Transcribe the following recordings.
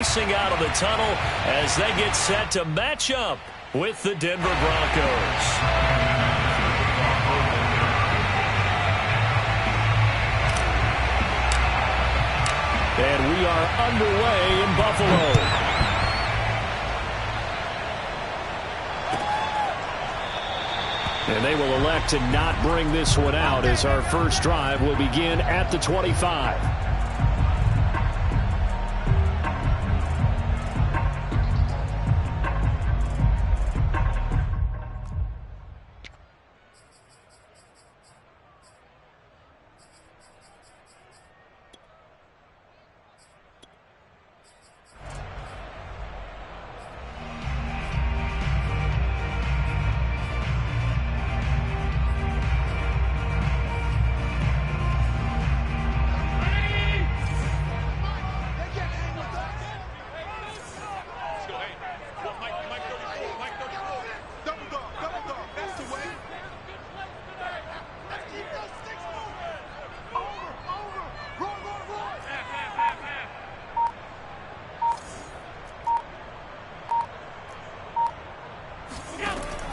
Racing out of the tunnel as they get set to match up with the Denver Broncos. And we are underway in Buffalo. And they will elect to not bring this one out as our first drive will begin at the 25.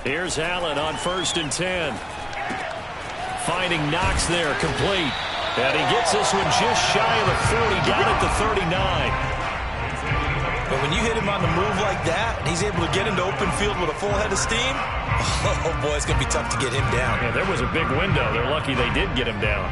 Here's Allen on 1st and 10. Finding Knox there, complete. And he gets this one just shy of the 40, down at the 39. But when you hit him on the move like that, and he's able to get into open field with a full head of steam, oh boy, it's going to be tough to get him down. Yeah, there was a big window. They're lucky they did get him down.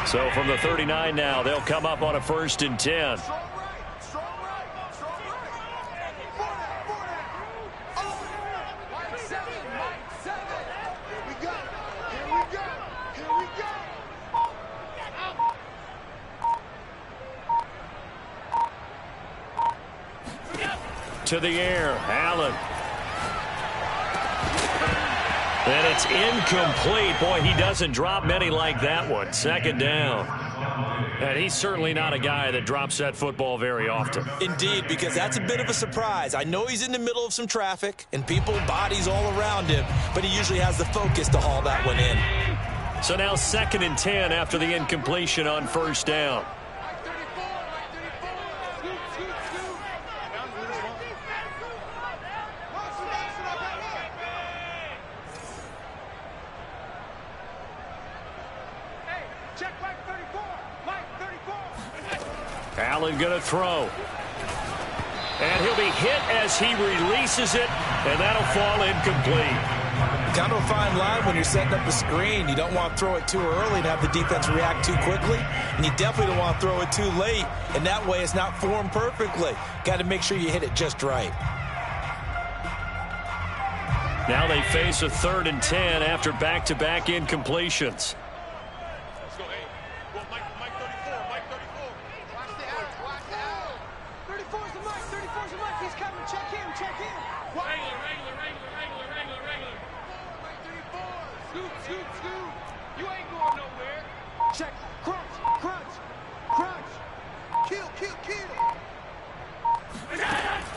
So from the 39 now, they'll come up on a 1st and 10. To the air, Allen. And it's incomplete. Boy, he doesn't drop many like that one. 2nd down. And he's certainly not a guy that drops that football very often. Indeed, because that's a bit of a surprise. I know he's in the middle of some traffic and people, bodies all around him, but he usually has the focus to haul that one in. So now 2nd and 10 after the incompletion on 1st down. Allen going to throw. And he'll be hit as he releases it, and that'll fall incomplete. Kind of a fine line when you're setting up a screen. You don't want to throw it too early and have the defense react too quickly, and you definitely don't want to throw it too late, and that way it's not formed perfectly. Got to make sure you hit it just right. Now they face a 3rd and 10 after back-to-back incompletions.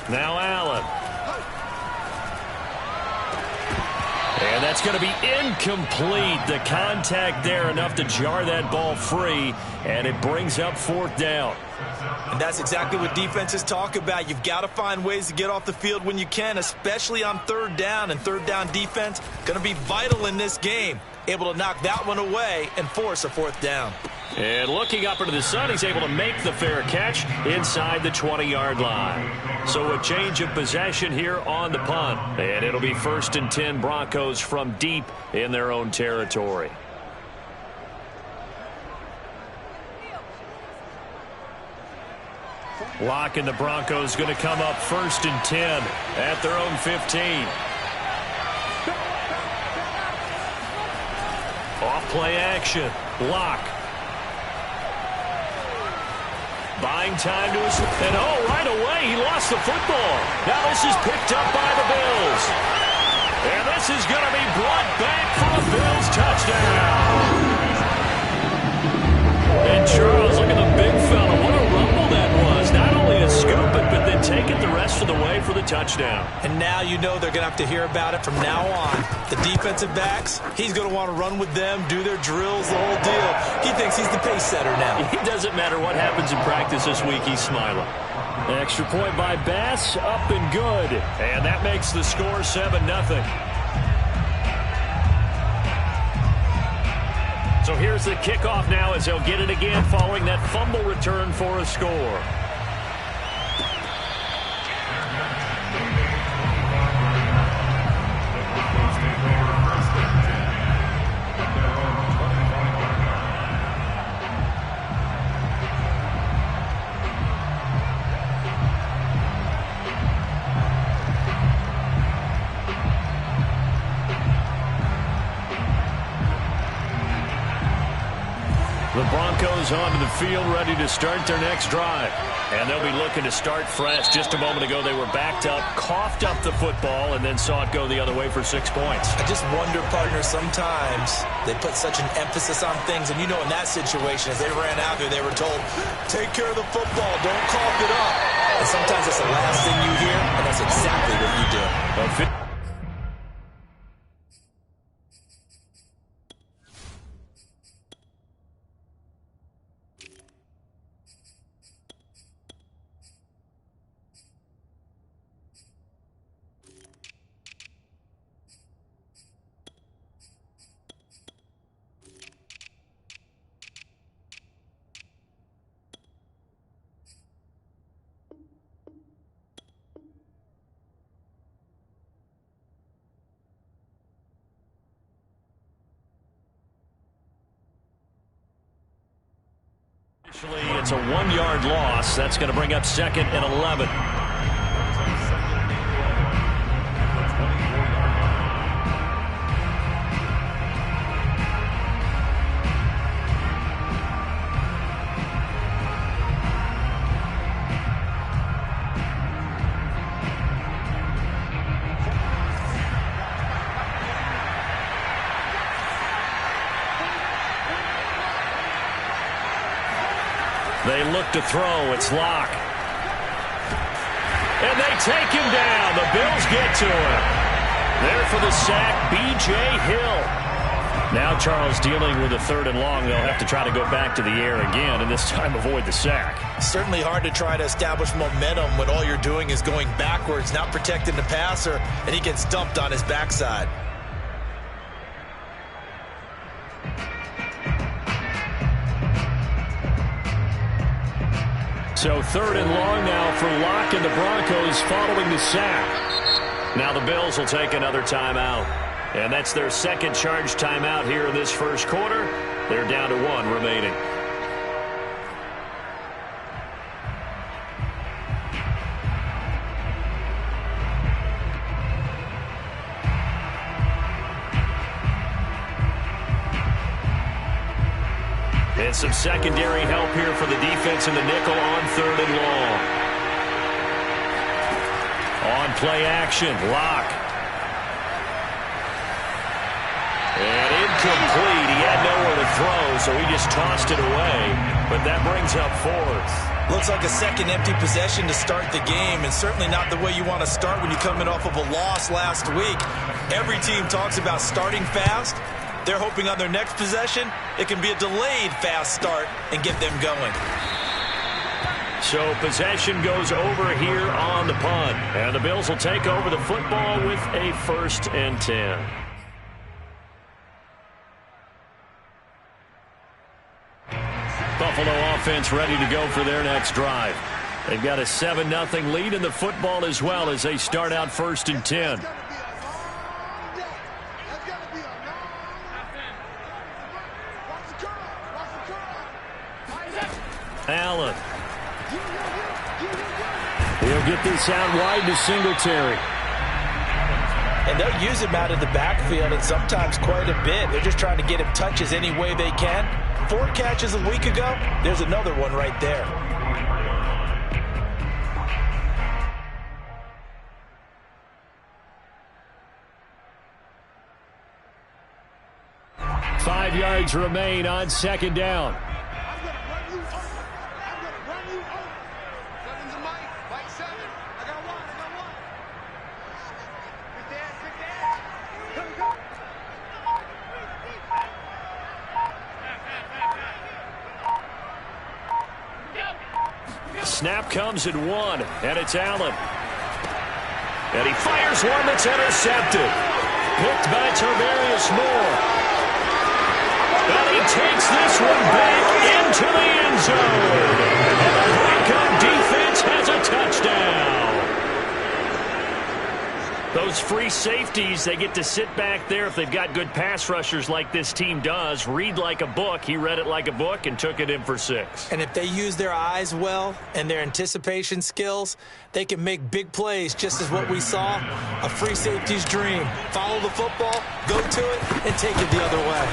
Now Allen. And that's going to be incomplete. The contact there enough to jar that ball free, and it brings up 4th down. And that's exactly what defenses talk about. You've got to find ways to get off the field when you can, especially on 3rd down. And 3rd down defense going to be vital in this game. Able to knock that one away and force a 4th down. And looking up into the sun, he's able to make the fair catch inside the 20-yard line. So a change of possession here on the punt. And it'll be 1st and 10 Broncos from deep in their own territory. Locke and the Broncos going to come up 1st and 10 at their own 15. Off play action. Locke. Buying time to his, and right away he lost the football. Now this is picked up by the Bills. And this is going to be brought back for a Bills touchdown. And Charles, look at the big fella. What a rumble that was. Not only to scoop it, but then take it the rest of the the way for the touchdown. And now you know they're going to have to hear about it from now on. The defensive backs, he's going to want to run with them, do their drills, the whole deal. He thinks he's the pace setter now. It doesn't matter what happens in practice this week, he's smiling. Extra point by Bass, up and good. And that makes the score 7-0. So here's the kickoff now as they'll get it again following that fumble return for a score. The Broncos onto the field, ready to start their next drive. And they'll be looking to start fresh. Just a moment ago, they were backed up, coughed up the football, and then saw it go the other way for 6 points. I just wonder, partner, sometimes they put such an emphasis on things. And you know, in that situation, as they ran out there, they were told, take care of the football, don't cough it up. And sometimes that's the last thing you hear, and that's exactly what you do. It's a 1-yard loss. That's going to bring up 2nd and 11. They look to throw. It's Locke. And they take him down. The Bills get to him. There for the sack, B.J. Hill. Now Charles dealing with a 3rd and long. They'll have to try to go back to the air again, and this time avoid the sack. Certainly hard to try to establish momentum when all you're doing is going backwards, not protecting the passer, and he gets dumped on his backside. So 3rd and long now for Locke and the Broncos following the sack. Now the Bills will take another timeout. And that's their 2nd charge timeout here in this first quarter. They're down to 1 remaining. And some secondary help here for the defense in the nickel on 3rd and long. On play action, Locke. And incomplete. He had nowhere to throw, so he just tossed it away. But that brings up 4th. Looks like a second empty possession to start the game, and certainly not the way you want to start when you're coming off of a loss last week. Every team talks about starting fast. They're hoping on their next possession, it can be a delayed fast start and get them going. So possession goes over here on the punt. And the Bills will take over the football with a 1st and 10. Buffalo offense ready to go for their next drive. They've got a 7-0 lead in the football as well as they start out 1st and 10. Allen. He'll get this out wide to Singletary. And they'll use him out of the backfield, and sometimes quite a bit. They're just trying to get him touches any way they can. 4 catches a week ago. There's another one right there. Five yards remain on 2nd down. snap comes at 1, and it's Allen. And he fires one that's intercepted. Picked by Tarvarius Moore. And he takes this one back into the end zone. And the Bronco defense has a touchdown. Those free safeties, they get to sit back there if they've got good pass rushers like this team does. Read like a book. He read it like a book and took it in for 6. And if they use their eyes well and their anticipation skills, they can make big plays, just as what we saw, a free safety's dream. Follow the football, go to it, and take it the other way.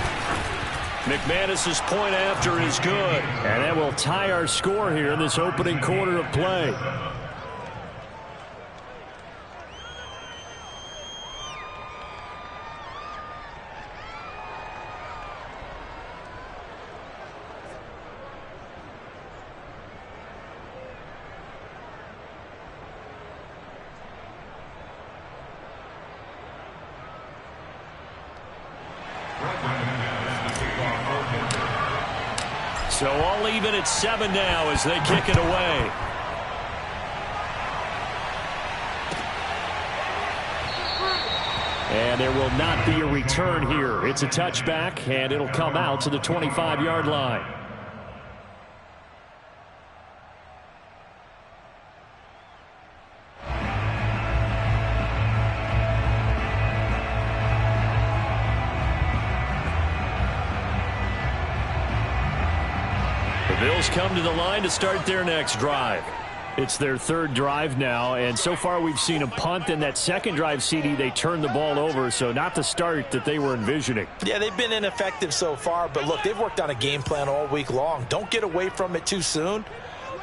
McManus's point after is good. And that will tie our score here in this opening quarter of play. So all even at 7 now as they kick it away. And there will not be a return here. It's a touchback, and it'll come out to the 25-yard line. Bills come to the line to start their next drive. It's their third drive now, and so far we've seen a punt. In that second drive, CD, they turned the ball over, so not the start that they were envisioning. Yeah, they've been ineffective so far, but look, they've worked on a game plan all week long. Don't get away from it too soon.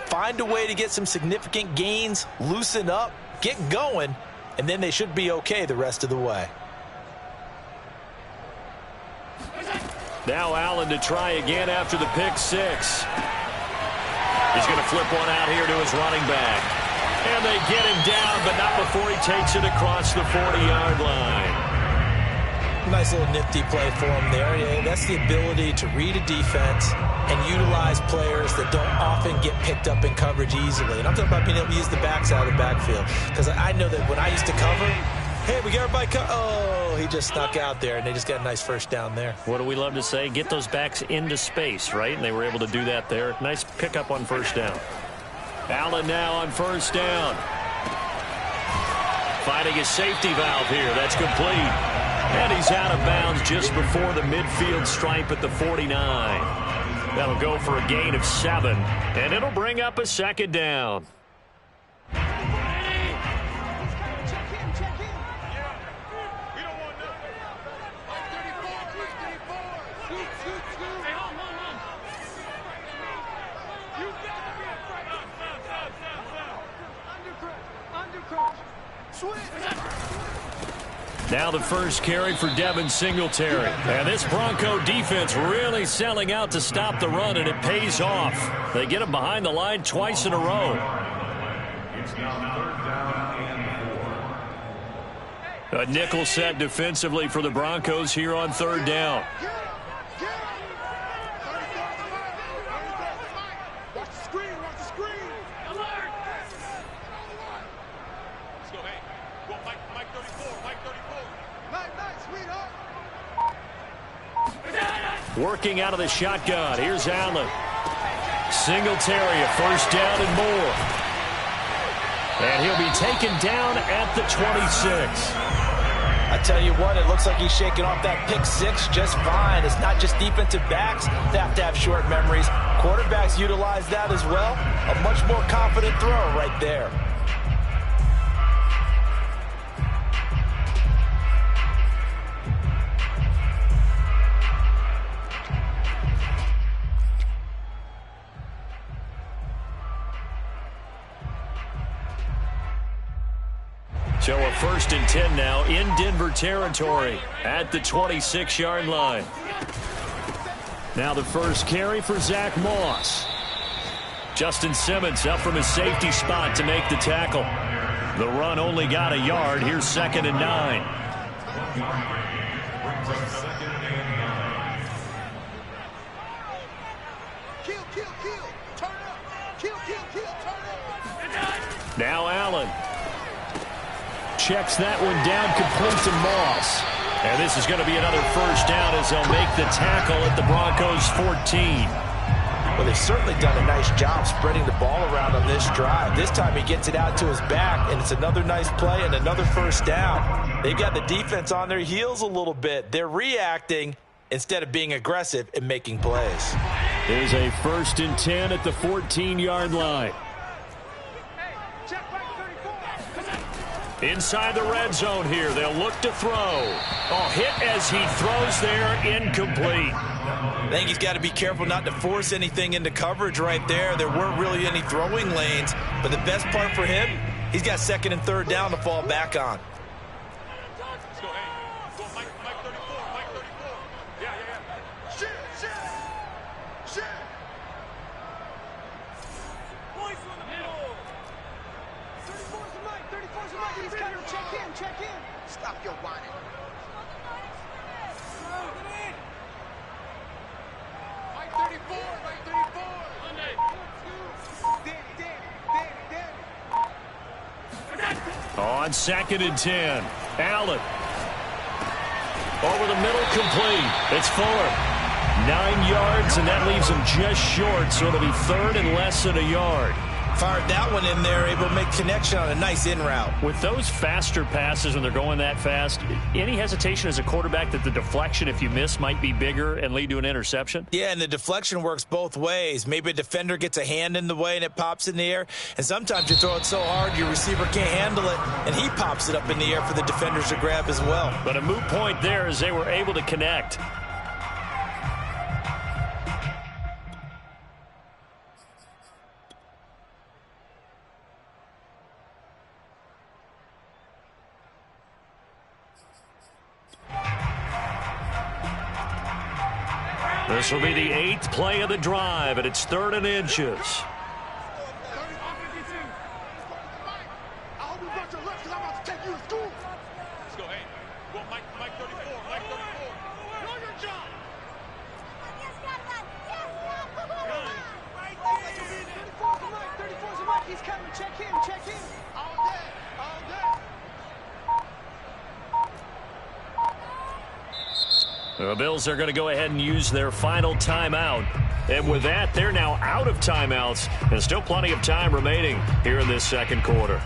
Find a way to get some significant gains, loosen up, get going, and then they should be okay the rest of the way. Now Allen to try again after the pick 6. He's going to flip one out here to his running back. And they get him down, but not before he takes it across the 40-yard line. Nice little nifty play for him there. Yeah, that's the ability to read a defense and utilize players that don't often get picked up in coverage easily. And I'm talking about being able to use the backside of the backfield. Because I know that when I used to cover, hey, we got everybody oh, he just snuck out there, and they just got a nice first down there. What do we love to say? Get those backs into space, right? And they were able to do that there. Nice pickup on first down. Allen now on first down. Finding his safety valve here. That's complete. And he's out of bounds just before the midfield stripe at the 49. That'll go for a gain of 7, and it'll bring up a second down. Now the first carry for Devin Singletary. And this Bronco defense really selling out to stop the run, and it pays off. They get him behind the line twice in a row. It's now 3rd down and 4. A nickel set defensively for the Broncos here on 3rd down. Working out of the shotgun. Here's Allen. Singletary, a first down and more. And he'll be taken down at the 26. I tell you what, it looks like he's shaking off that pick 6 just fine. It's not just defensive backs that have to have short memories. Quarterbacks utilize that as well. A much more confident throw right there. So a 1st and 10 now in Denver territory at the 26-yard line. Now the first carry for Zach Moss. Justin Simmons up from his safety spot to make the tackle. The run only got a yard. Here's 2nd and 9. checks that one down, complete to Moss. And this is going to be another first down as they'll make the tackle at the Broncos 14. Well, they've certainly done a nice job spreading the ball around on this drive. This time he gets it out to his back, and it's another nice play and another first down. They've got the defense on their heels a little bit. They're reacting instead of being aggressive and making plays. There's a 1st and 10 at the 14-yard line. Inside the red zone here, they'll look to throw. Oh, hit as he throws there, incomplete. I think he's got to be careful not to force anything into coverage right there. There weren't really any throwing lanes, but the best part for him, he's got 2nd and 3rd down to fall back on. Let's go, hey. Go, Mike 34, Mike 34. Yeah. Shit. Boys in the middle. 34's a Mike. He's coming. Check in. Stop your whining. Mike 34. On 2nd and 10, Allen. Over the middle, complete. It's Fuller. 9 yards, and that leaves him just short, so it'll be 3rd and less than a yard. Fired that one in there, able to make connection on a nice in route. With those faster passes when they're going that fast, any hesitation as a quarterback that the deflection, if you miss, might be bigger and lead to an interception? Yeah, and the deflection works both ways. Maybe a defender gets a hand in the way and it pops in the air, and sometimes you throw it so hard your receiver can't handle it, and he pops it up in the air for the defenders to grab as well. But a moot point there as they were able to connect. This will be the 8th play of the drive, and it's 3rd and inches. He's coming. Check in. All day. The Bills are going to go ahead and use their final timeout. And with that, they're now out of timeouts. And still plenty of time remaining here in this 2nd quarter.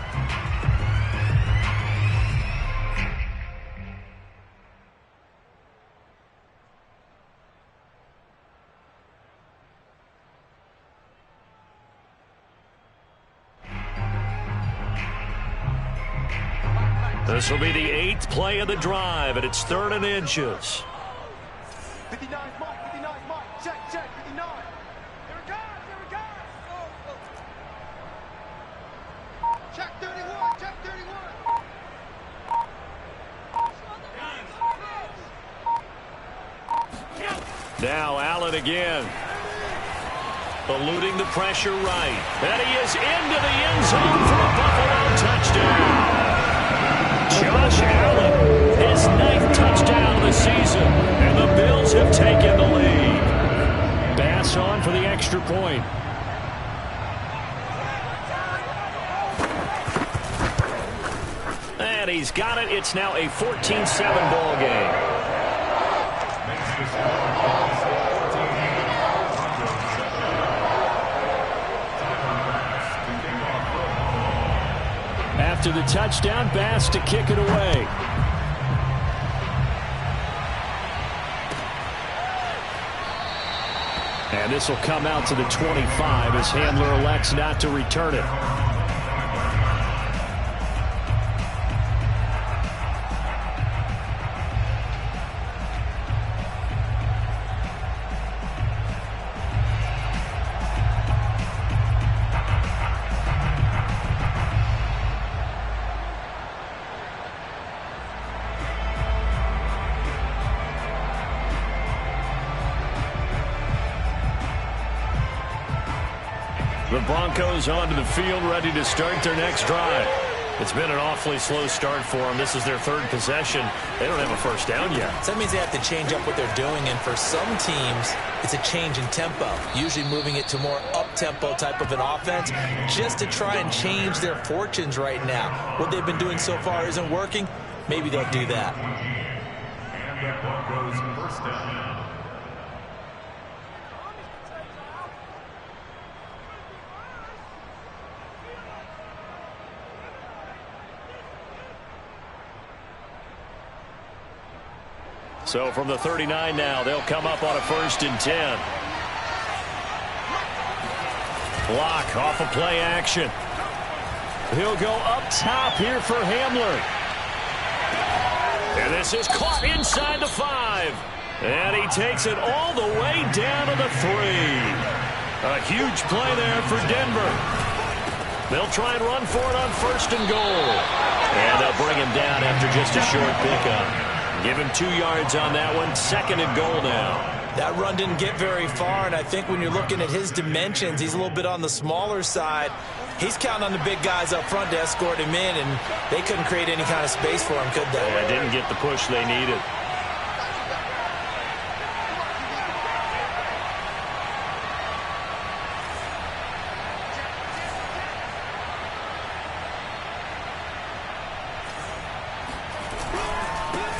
This will be the 8th play of the drive, and it's 3rd and inches. 59, Mike. Check, 59. Here it goes. Check 31. Now Allen again. Eluding the pressure right. And he is into the end zone for a Buffalo touchdown. Josh Allen, his 9th touchdown of the season, and the Bills have taken the lead. Bass on for the extra point. And he's got it. It's now a 14-7 ball game. After the touchdown, Bass to kick it away. And this will come out to the 25 as Handler elects not to return it. The Broncos onto the field, ready to start their next drive. It's been an awfully slow start for them. This is their 3rd possession. They don't have a first down yet. So that means they have to change up what they're doing, and for some teams, it's a change in tempo, usually moving it to more up up-tempo type of an offense just to try and change their fortunes right now. What they've been doing so far isn't working. Maybe they'll do that. And the Broncos first down. So from the 39 now, they'll come up on a 1st and 10. Block off of play action. He'll go up top here for Hamler. And this is caught inside the 5. And he takes it all the way down to the 3. A huge play there for Denver. They'll try and run for it on 1st and goal. And they'll bring him down after just a short pickup. Give him 2 yards on that one. 2nd and goal now. That run didn't get very far, and I think when you're looking at his dimensions, he's a little bit on the smaller side. He's counting on the big guys up front to escort him in, and they couldn't create any kind of space for him, could they? Yeah, didn't get the push they needed.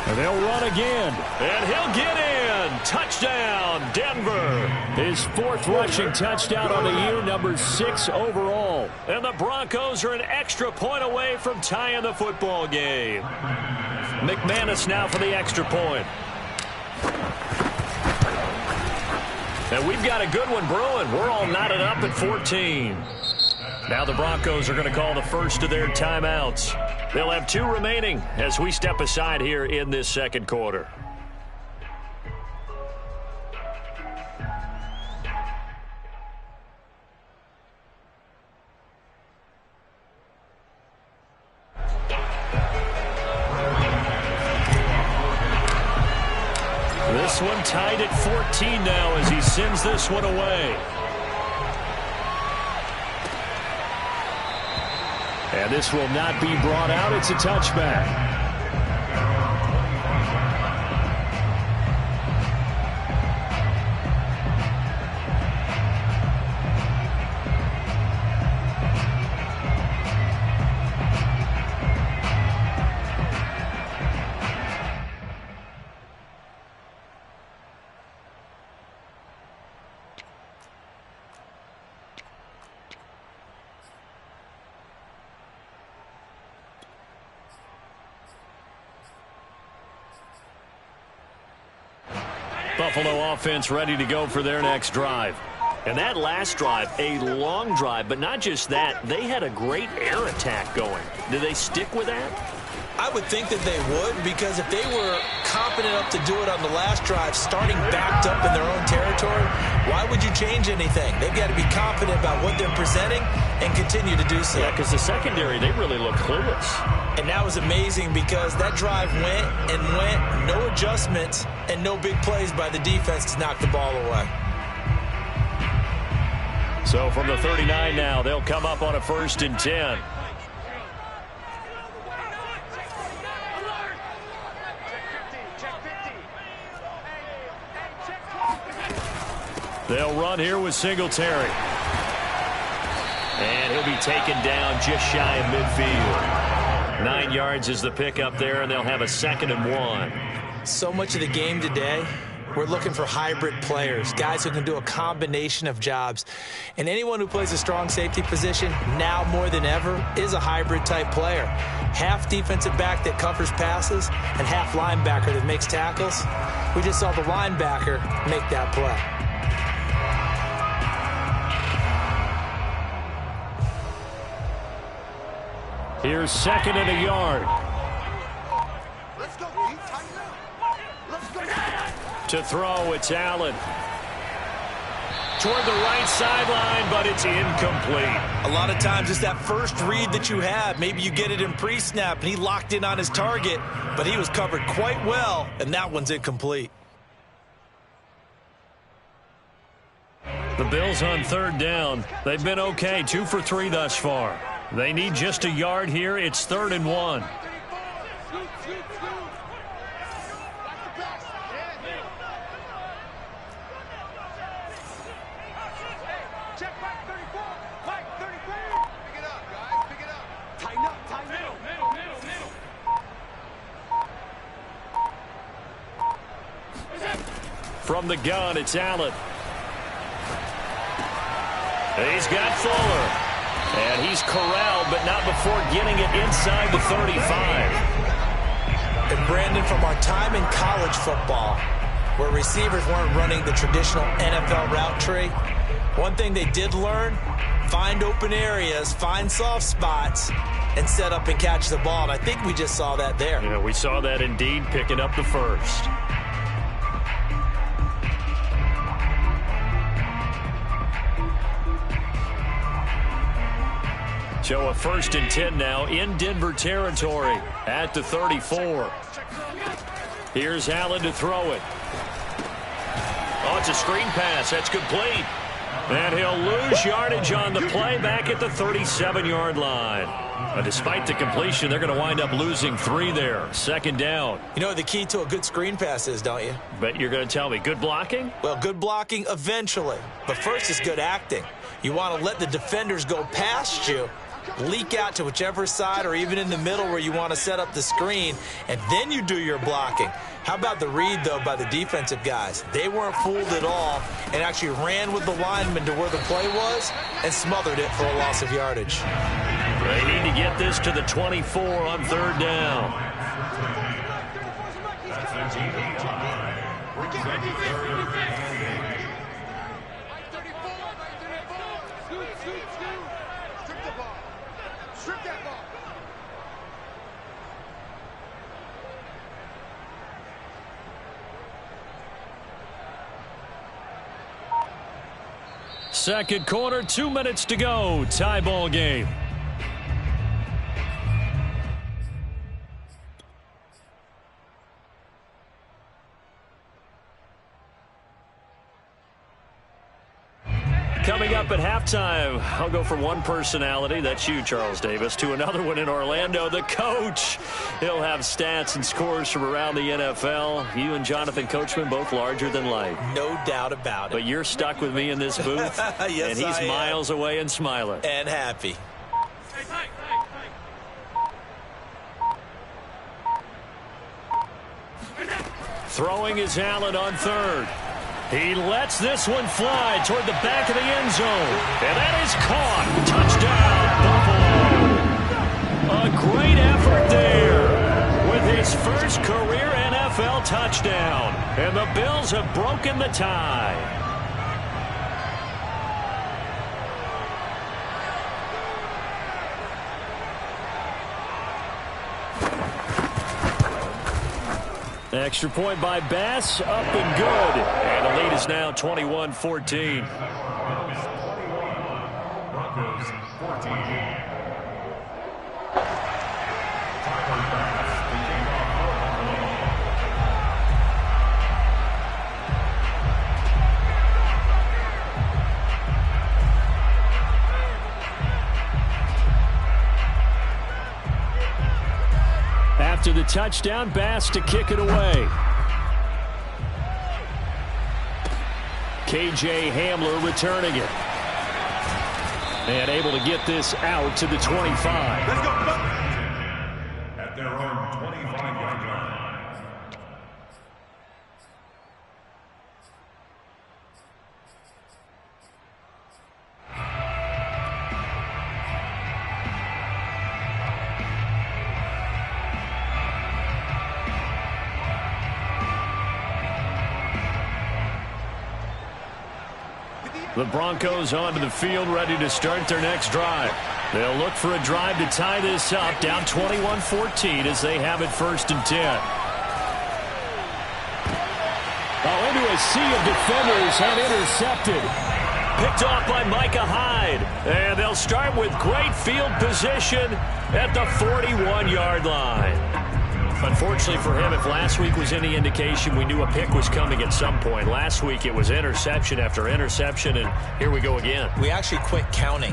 And they'll run again. And he'll get in. Touchdown, Denver. His 4th rushing touchdown on the year, number 6 overall. And the Broncos are an extra point away from tying the football game. McManus now for the extra point. And we've got a good one brewing. We're all knotted up at 14. Now the Broncos are going to call the first of their timeouts. They'll have 2 remaining as we step aside here in this 2nd quarter. This one tied at 14 now as he sends this one away. And this will not be brought out. It's a touchback. Buffalo offense ready to go for their next drive. And that last drive, a long drive, but not just that. They had a great air attack going. Do they stick with that? I would think that they would, because if they were confident enough to do it on the last drive, starting backed up in their own territory, why would you change anything? They've got to be confident about what they're presenting and continue to do so. Yeah, because the secondary, they really look clueless. And that was amazing because that drive went and went, no adjustments, and no big plays by the defense to knock the ball away. So from the 39 now, they'll come up on a 1st and 10. They'll run here with Singletary. And he'll be taken down just shy of midfield. 9 yards is the pickup there, and they'll have a 2nd and 1. So much of the game today, we're looking for hybrid players, guys who can do a combination of jobs. And anyone who plays a strong safety position, now more than ever, is a hybrid-type player. Half defensive back that covers passes and half linebacker that makes tackles. We just saw the linebacker make that play. Here's 2nd and a yard. Let's go, Pete. Tighten up. Let's go. To throw, it's Allen. Toward the right sideline, but it's incomplete. A lot of times it's that first read that you have. Maybe you get it in pre-snap, and he locked in on his target, but he was covered quite well, and that one's incomplete. The Bills on 3rd down. They've been okay, 2 for 3 thus far. They need just a yard here. It's 3rd and 1. Check back. From the gun, it's Allen. He's got Fuller. And he's corralled, but not before getting it inside the 35. And Brandon, from our time in college football, where receivers weren't running the traditional NFL route tree, one thing they did learn, find open areas, find soft spots, and set up and catch the ball. And I think we just saw that there. Yeah, we saw that indeed, picking up the first. So a 1st and 10 now in Denver territory at the 34. Here's Allen to throw it. Oh, it's a screen pass. That's complete. And he'll lose yardage on the play back at the 37-yard line. Despite the completion, they're going to wind up losing 3 there. 2nd down. You know what the key to a good screen pass is, don't you? Bet you're going to tell me good blocking? Well, good blocking eventually. But first is good acting. You want to let the defenders go past you, leak out to whichever side or even in the middle where you want to set up the screen, and then you do your blocking. How about the read, though, by the defensive guys? They weren't fooled at all and actually ran with the lineman to where the play was and smothered it for a loss of yardage. They need to get this to the 24 on 3rd down. That's Second quarter, 2 minutes to go. Tie ball game. Coming up at halftime, I'll go from one personality, that's you, Charles Davis, to another one in Orlando, the coach. He'll have stats and scores from around the NFL. You and Jonathan Coachman, both larger than life. No doubt about it. But you're stuck with me in this booth, yes, and he's miles away and smiling. And happy. Throwing is Allen on 3rd. He lets this one fly toward the back of the end zone. And that is caught. Touchdown, Buffalo. A great effort there with his first career NFL touchdown. And the Bills have broken the tie. Extra point by Bass, up and good. And the lead is now 21-14. Broncos 14. After the touchdown, Bass to kick it away. KJ Hamler returning it. And able to get this out to the 25. Let's go. At their own 25-yard line. The Broncos onto the field, ready to start their next drive. They'll look for a drive to tie this up, down 21-14 as they have it 1st and 10. Oh, into a sea of defenders and intercepted. Picked off by Micah Hyde. And they'll start with great field position at the 41-yard line. Unfortunately for him, if last week was any indication, we knew a pick was coming at some point. Last week it was interception after interception, and here we go again. We actually quit counting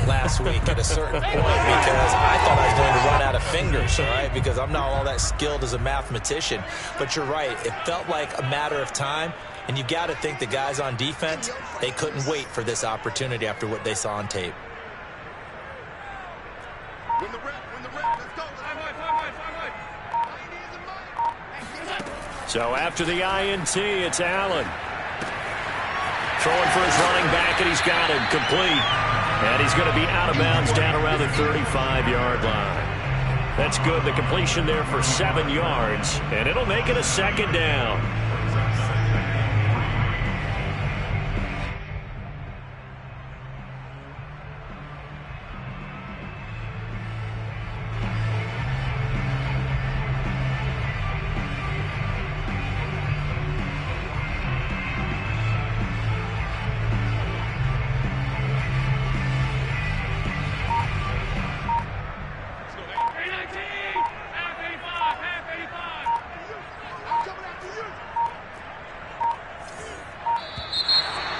last week at a certain point because I thought I was going to run out of fingers, all right, because I'm not all that skilled as a mathematician. But you're right. It felt like a matter of time, and you got to think the guys on defense, they couldn't wait for this opportunity after what they saw on tape. Win the rep, let's go. Five wide. So after the INT, it's Allen. Throwing for his running back, and he's got him complete. And he's going to be out of bounds down around the 35-yard line. That's good. The completion there for 7 yards, and it'll make it a second down.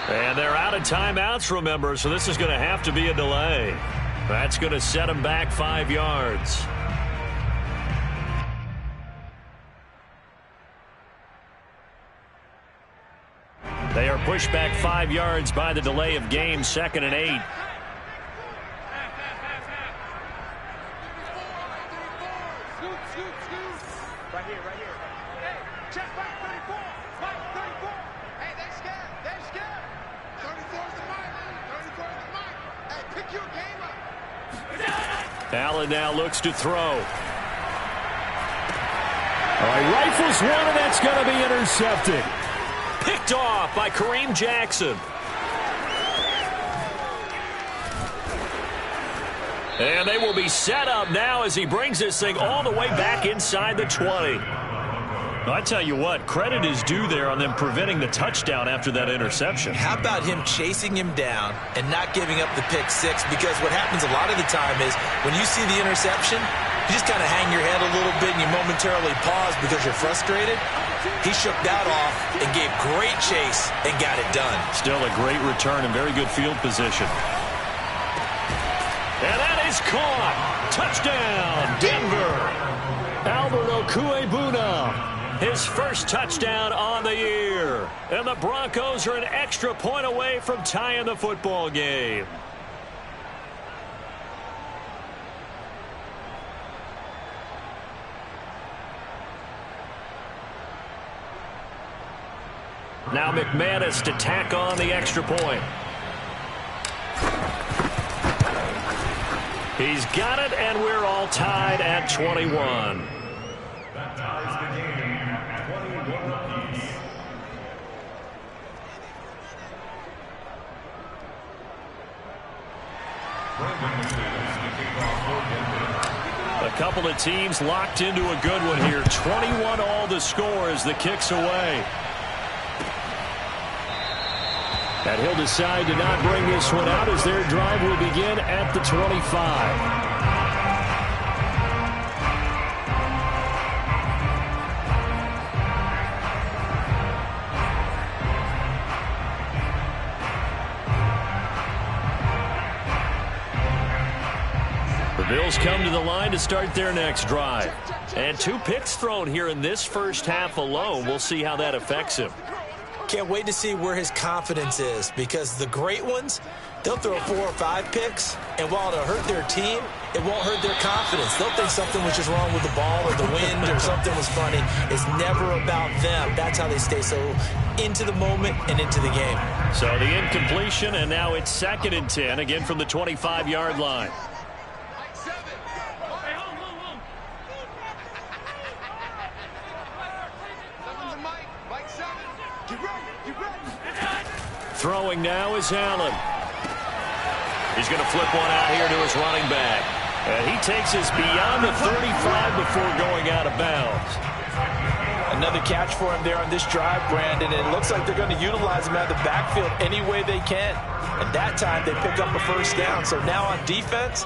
And they're out of timeouts, remember, so this is going to have to be a delay. That's going to set them back 5 yards. They are pushed back 5 yards by the delay of game, 2nd and 8. Right here. Hey, check back 34. Mike, 34. Hey, they're scared. 34's the mic. 34's the mic. Hey, pick your game up. Allen now looks to throw. All right, rifles one, and that's going to be intercepted. Picked off by Kareem Jackson. And they will be set up now as he brings this thing all the way back inside the 20. I tell you what, credit is due there on them preventing the touchdown after that interception. How about him chasing him down and not giving up the pick six? Because what happens a lot of the time is when you see the interception, you just kind of hang your head a little bit and you momentarily pause because you're frustrated. He shook that off and gave great chase and got it done. Still a great return and very good field position. And that is caught. Touchdown, Denver. Albert Okwuegbuna. His first touchdown on the year. And the Broncos are an extra point away from tying the football game. Now McManus to tack on the extra point. He's got it, and we're all tied at 21. That ties the game at 21 apiece. A couple of teams locked into a good one here. 21 all the score as the kick's away. And he'll decide to not bring this one out as their drive will begin at the 25. The Bills come to the line to start their next drive. And 2 picks thrown here in this first half alone. We'll see how that affects him. Can't wait to see where his confidence is, because the great ones, they'll throw 4 or 5 picks, and while it'll hurt their team, it won't hurt their confidence. They'll think something was just wrong with the ball or the wind or something was funny. It's never about them. That's how they stay so into the moment and into the game. So the incompletion, and now it's 2nd and 10, again from the 25-yard line. Throwing now is Allen. He's going to flip one out here to his running back. And he takes us beyond the 35 before going out of bounds. Another catch for him there on this drive, Brandon. And it looks like they're going to utilize him out of the backfield any way they can. And that time they pick up a first down. So now on defense,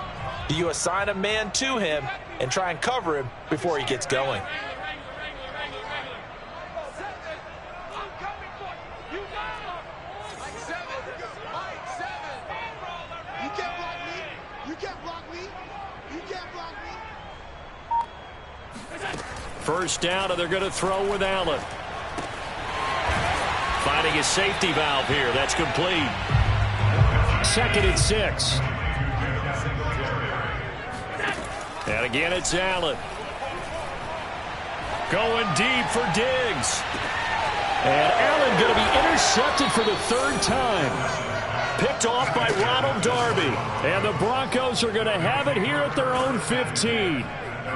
do you assign a man to him and try and cover him before he gets going? First down, and they're going to throw with Allen. Finding his safety valve here. That's complete. 2nd and 6. And again, it's Allen. Going deep for Diggs. And Allen going to be intercepted for the third time. Picked off by Ronald Darby. And the Broncos are going to have it here at their own 15.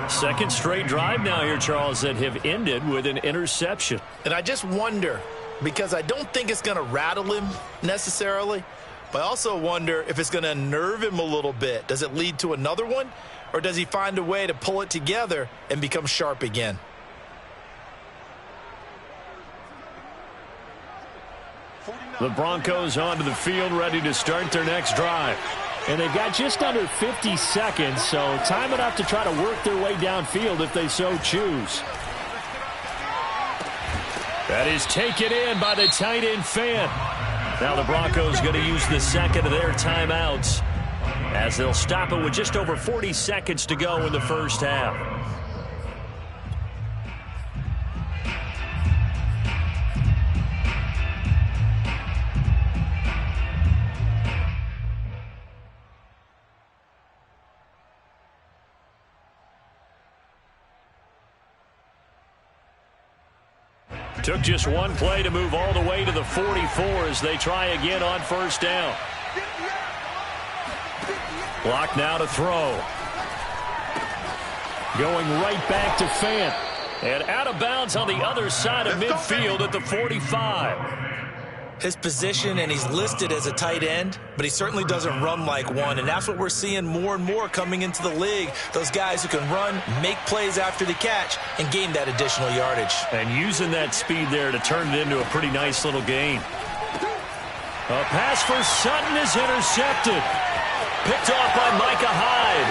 Second straight drive now here, Charles, that have ended with an interception. And I just wonder, because I don't think it's going to rattle him necessarily, but I also wonder if it's going to unnerve him a little bit. Does it lead to another one? Or does he find a way to pull it together and become sharp again? The Broncos onto the field, ready to start their next drive. And they've got just under 50 seconds, so time enough to try to work their way downfield if they so choose. That is taken in by the tight end Fant. Now the Broncos going to use the second of their timeouts as they'll stop it with just over 40 seconds to go in the first half. Took just one play to move all the way to the 44 as they try again on first down. Block now to throw. Going right back to Fant. And out of bounds on the other side of midfield at the 45. His position, and he's listed as a tight end, but he certainly doesn't run like one, and that's what we're seeing more and more coming into the league. Those guys who can run, make plays after the catch, and gain that additional yardage. And using that speed there to turn it into a pretty nice little gain. A pass for Sutton is intercepted. Picked off by Micah Hyde.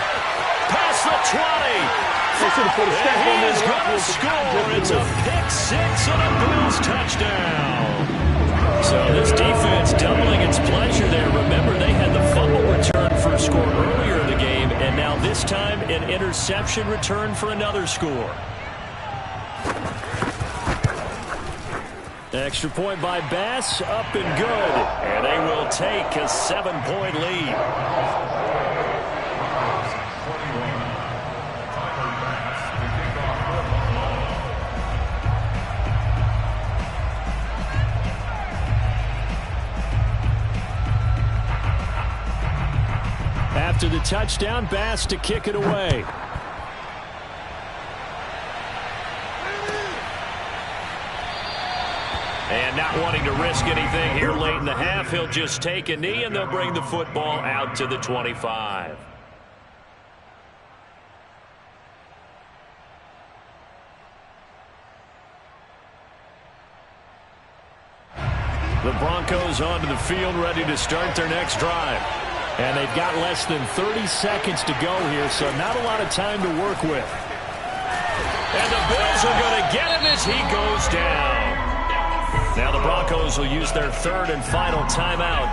Past the 20. And he is going to score. It's a pick six and a Bills touchdown. So this defense doubling its pleasure there. Remember, they had the fumble return for a score earlier in the game, and now this time an interception return for another score. Extra point by Bass, up and good. And they will take a 7-point lead. After the touchdown, Bass to kick it away. And not wanting to risk anything here late in the half, he'll just take a knee, and they'll bring the football out to the 25. The Broncos onto the field, ready to start their next drive. And they've got less than 30 seconds to go here, so not a lot of time to work with. And the Bills are going to get him as he goes down. Now the Broncos will use their third and final timeout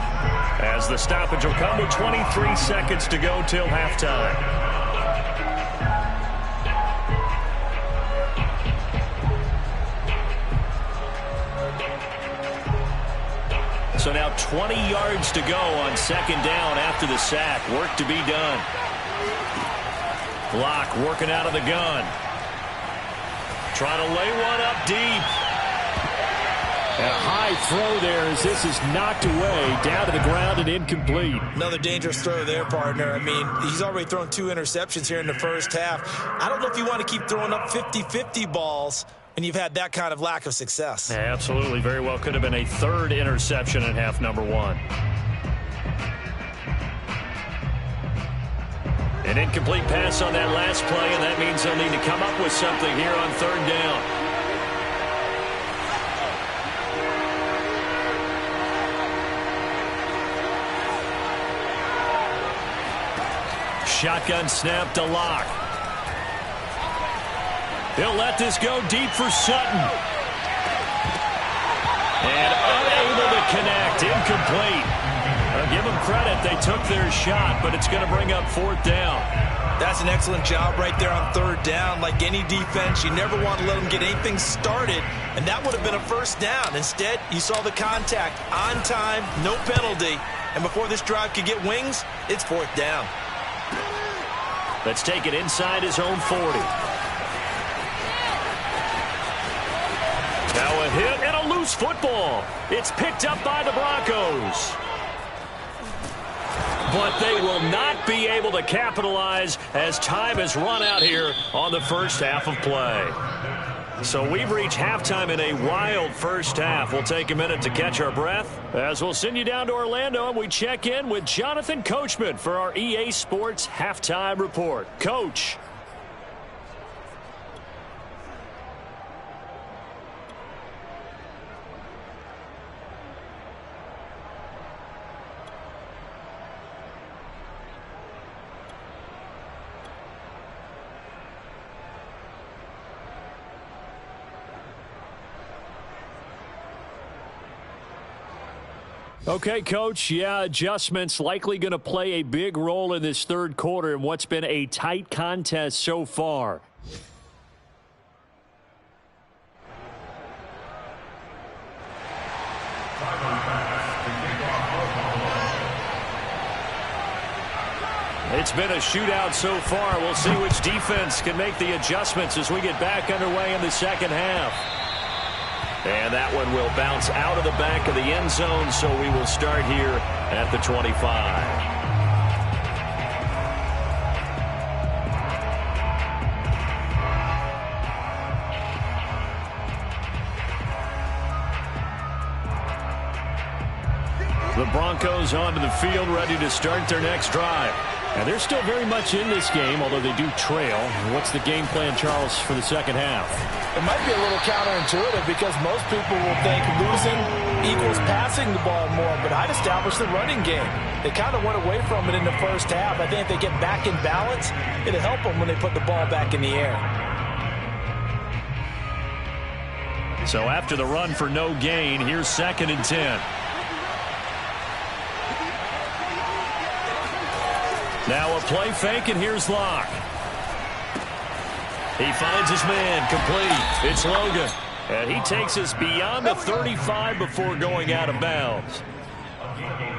as the stoppage will come with 23 seconds to go till halftime. So now 20 yards to go on second down after the sack. Work to be done. Block working out of the gun. Trying to lay one up deep. And a high throw there as this is knocked away, down to the ground and incomplete. Another dangerous throw there, partner. I mean, he's already thrown 2 interceptions here in the first half. I don't know if you want to keep throwing up 50-50 balls when you've had that kind of lack of success. Yeah, absolutely. Very well could have been a third interception in half number one. An incomplete pass on that last play, and that means they'll need to come up with something here on third down. Shotgun snap to Locke. He'll let this go deep for Sutton. And unable to connect. Incomplete. Give them credit. They took their shot, but it's going to bring up fourth down. That's an excellent job right there on third down. Like any defense, you never want to let them get anything started, and that would have been a first down. Instead, you saw the contact on time, no penalty, and before this drive could get wings, it's fourth down. Let's take it inside his own 40. A hit and a loose football. It's picked up by the Broncos. But they will not be able to capitalize as time has run out here on the first half of play. So we've reached halftime in a wild first half. We'll take a minute to catch our breath as we'll send you down to Orlando and we check in with Jonathan Coachman for our EA Sports Halftime Report. Coach. Okay, Coach, yeah, adjustments likely going to play a big role in this third quarter in what's been a tight contest so far. It's been a shootout so far. We'll see which defense can make the adjustments as we get back underway in the second half. And that one will bounce out of the back of the end zone, so we will start here at the 25. The Broncos onto the field, ready to start their next drive. And they're still very much in this game, although they do trail. What's the game plan, Charles, for the second half? It might be a little counterintuitive because most people will think losing equals passing the ball more, but I'd establish the running game. They kind of went away from it in the first half. I think if they get back in balance, it'll help them when they put the ball back in the air. So after the run for no gain, here's 2nd and 10. Now a play fake, and here's Locke. He finds his man, complete. It's Logan. And he takes us beyond the 35 before going out of bounds.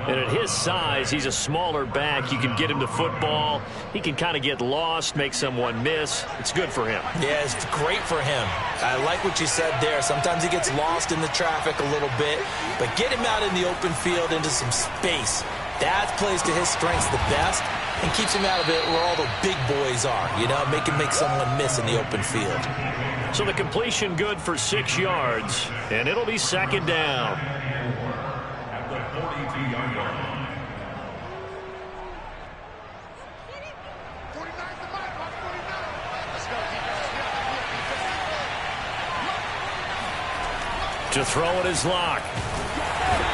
And at his size, he's a smaller back. You can get him to football. He can kind of get lost, make someone miss. It's good for him. Yeah, it's great for him. I like what you said there. Sometimes he gets lost in the traffic a little bit, but get him out in the open field into some space. That plays to his strengths the best and keeps him out of it where all the big boys are, you know, make someone miss in the open field. So the completion good for 6 yards, and it'll be 2nd down. At the 42-yard line. 49's the mark, mark 49. Let's go, defense. To throw it is Locke.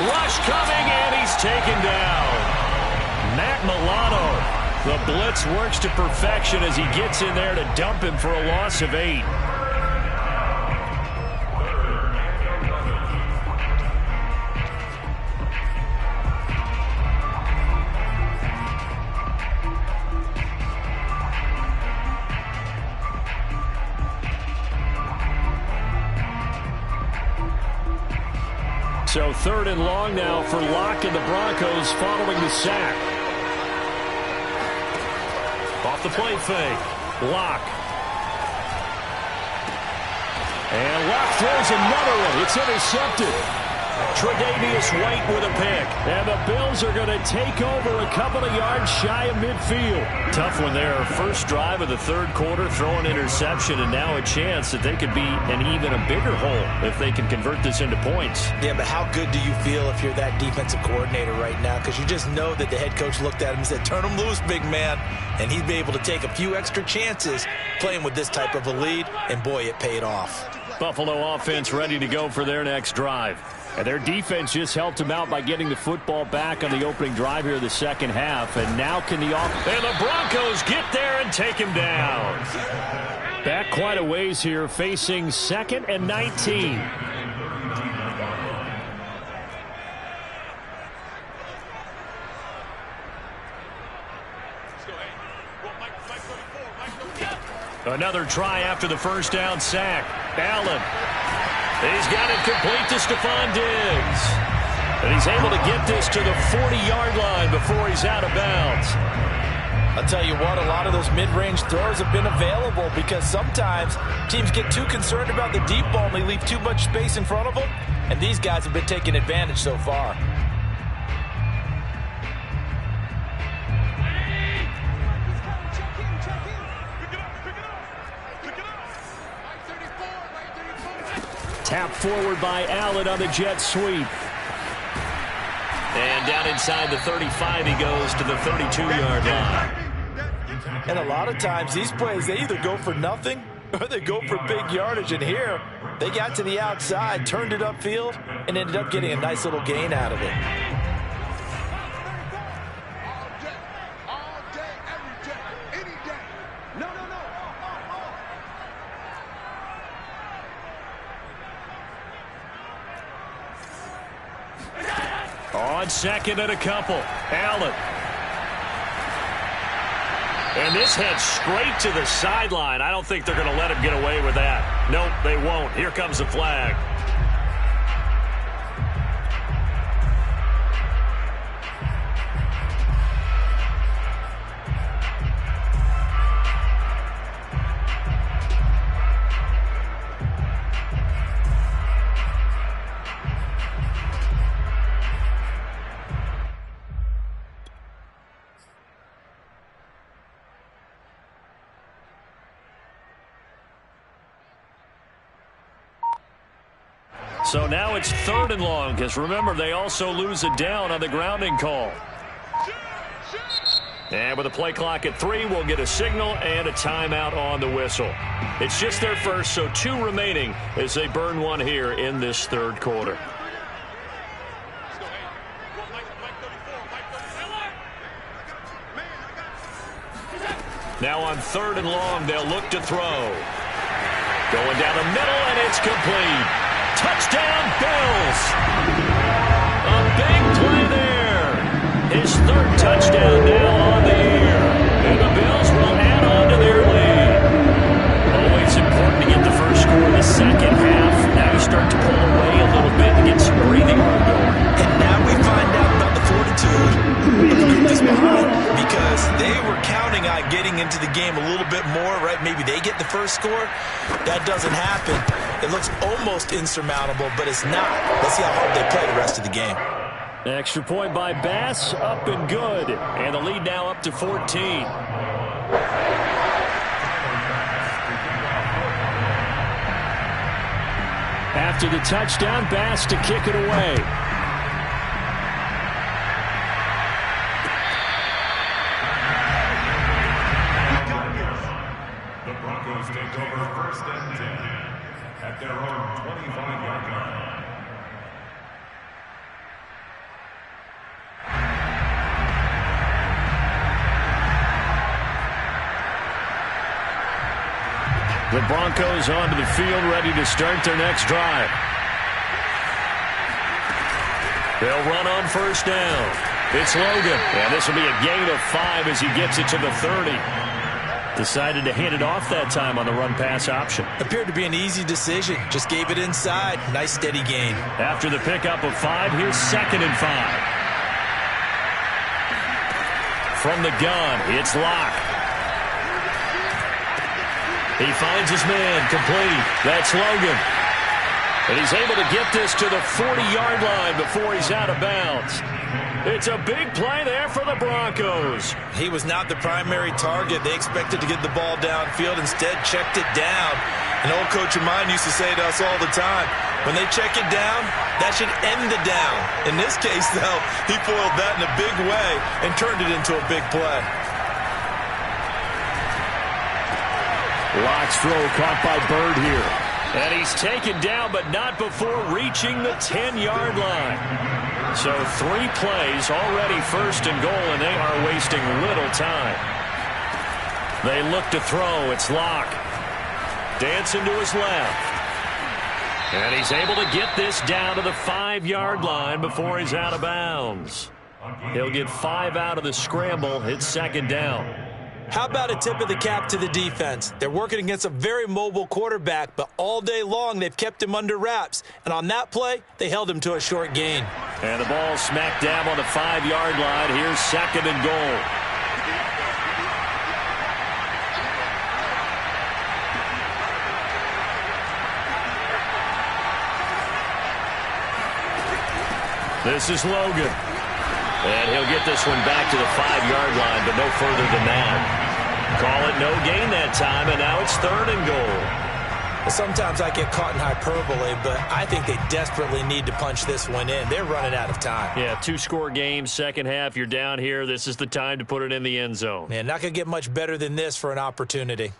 Rush coming, and he's taken down. Matt Milano. The blitz works to perfection as he gets in there to dump him for a loss of 8. So 3rd and long now for Locke and the Broncos following the sack. Off the play fake. Locke. And Locke throws another one. It's intercepted. Tre'Davious White with a pick. And the Bills are going to take over a couple of yards shy of midfield. Tough one there. First drive of the third quarter, throw an interception, and now a chance that they could be in even a bigger hole if they can convert this into points. Yeah, but how good do you feel if you're that defensive coordinator right now? Because you just know that the head coach looked at him and said, turn him loose, big man. And he'd be able to take a few extra chances playing with this type of a lead, and boy, it paid off. Buffalo offense ready to go for their next drive. And their defense just helped them out by getting the football back on the opening drive here in the second half. And now can the and the Broncos get there and take him down. Back quite a ways here, facing 2nd and 19. Another try after the first down sack. Allen. He's got it complete to Stephon Diggs. And he's able to get this to the 40-yard line before he's out of bounds. I'll tell you what, a lot of those mid-range throws have been available because sometimes teams get too concerned about the deep ball and they leave too much space in front of them, and these guys have been taking advantage so far. Tap forward by Allen on the jet sweep. And down inside the 35 he goes to the 32-yard line. And a lot of times these plays, they either go for nothing or they go for big yardage. And here, they got to the outside, turned it upfield, and ended up getting a nice little gain out of it. All day, every day, any day. No. On second and a couple, Allen. And this heads straight to the sideline. I don't think they're going to let him get away with that. Nope, they won't. Here comes the flag. So now it's 3rd and long, because remember, they also lose it down on the grounding call. And with the play clock at 3, we'll get a signal and a timeout on the whistle. It's just their first, so 2 remaining as they burn one here in this 3rd quarter. Now on 3rd and long, they'll look to throw. Going down the middle, and it's complete. Touchdown, Bills! A big play there. His 3rd touchdown now on the year. And the Bills will add on to their lead. Always important to get the first score in the second half. Now you start to pull away a little bit and get some breathing room going. And now we find out about the fortitude of the group that's behind, because they were counting on getting into the game a little bit more, right? Maybe they get the first score. That doesn't happen. It looks almost insurmountable, but it's not. Let's see how hard they play the rest of the game. Extra point by Bass, up and good. And the lead now up to 14. After the touchdown, Bass to kick it away. The Broncos take over 1st and 10 at their own 25-yard line. The Broncos onto the field, ready to start their next drive. They'll run on 1st down. It's Logan, and this will be a gain of 5 as he gets it to the 30. Decided to hand it off that time on the run-pass option. Appeared to be an easy decision. Just gave it inside. Nice, steady gain. After the pickup of 5, here's 2nd and 5. From the gun, it's Locke. He finds his man, complete. That's Logan. And he's able to get this to the 40-yard line before he's out of bounds. It's a big play there for the Broncos. He was not the primary target. They expected to get the ball downfield. Instead, checked it down. An old coach of mine used to say to us all the time, when they check it down, that should end the down. In this case, though, he foiled that in a big way and turned it into a big play. Locke's throw caught by Bird here. And he's taken down, but not before reaching the 10-yard line. So 3 plays, already 1st and goal, and they are wasting little time. They look to throw. It's Locke. Dancing to his left. And he's able to get this down to the 5-yard line before he's out of bounds. He'll get 5 out of the scramble. It's 2nd down. How about a tip of the cap to the defense? They're working against a very mobile quarterback, but all day long they've kept him under wraps. And on that play, they held him to a short gain. And the ball smack dab on the 5-yard line. Here's 2nd and goal. This is Logan. And he'll get this one back to the 5-yard line, but no further than that. Call it no gain that time, and now it's 3rd and goal. Sometimes I get caught in hyperbole, but I think they desperately need to punch this one in. They're running out of time. Yeah, 2-score game, second half, you're down here. This is the time to put it in the end zone. Man, not going to get much better than this for an opportunity.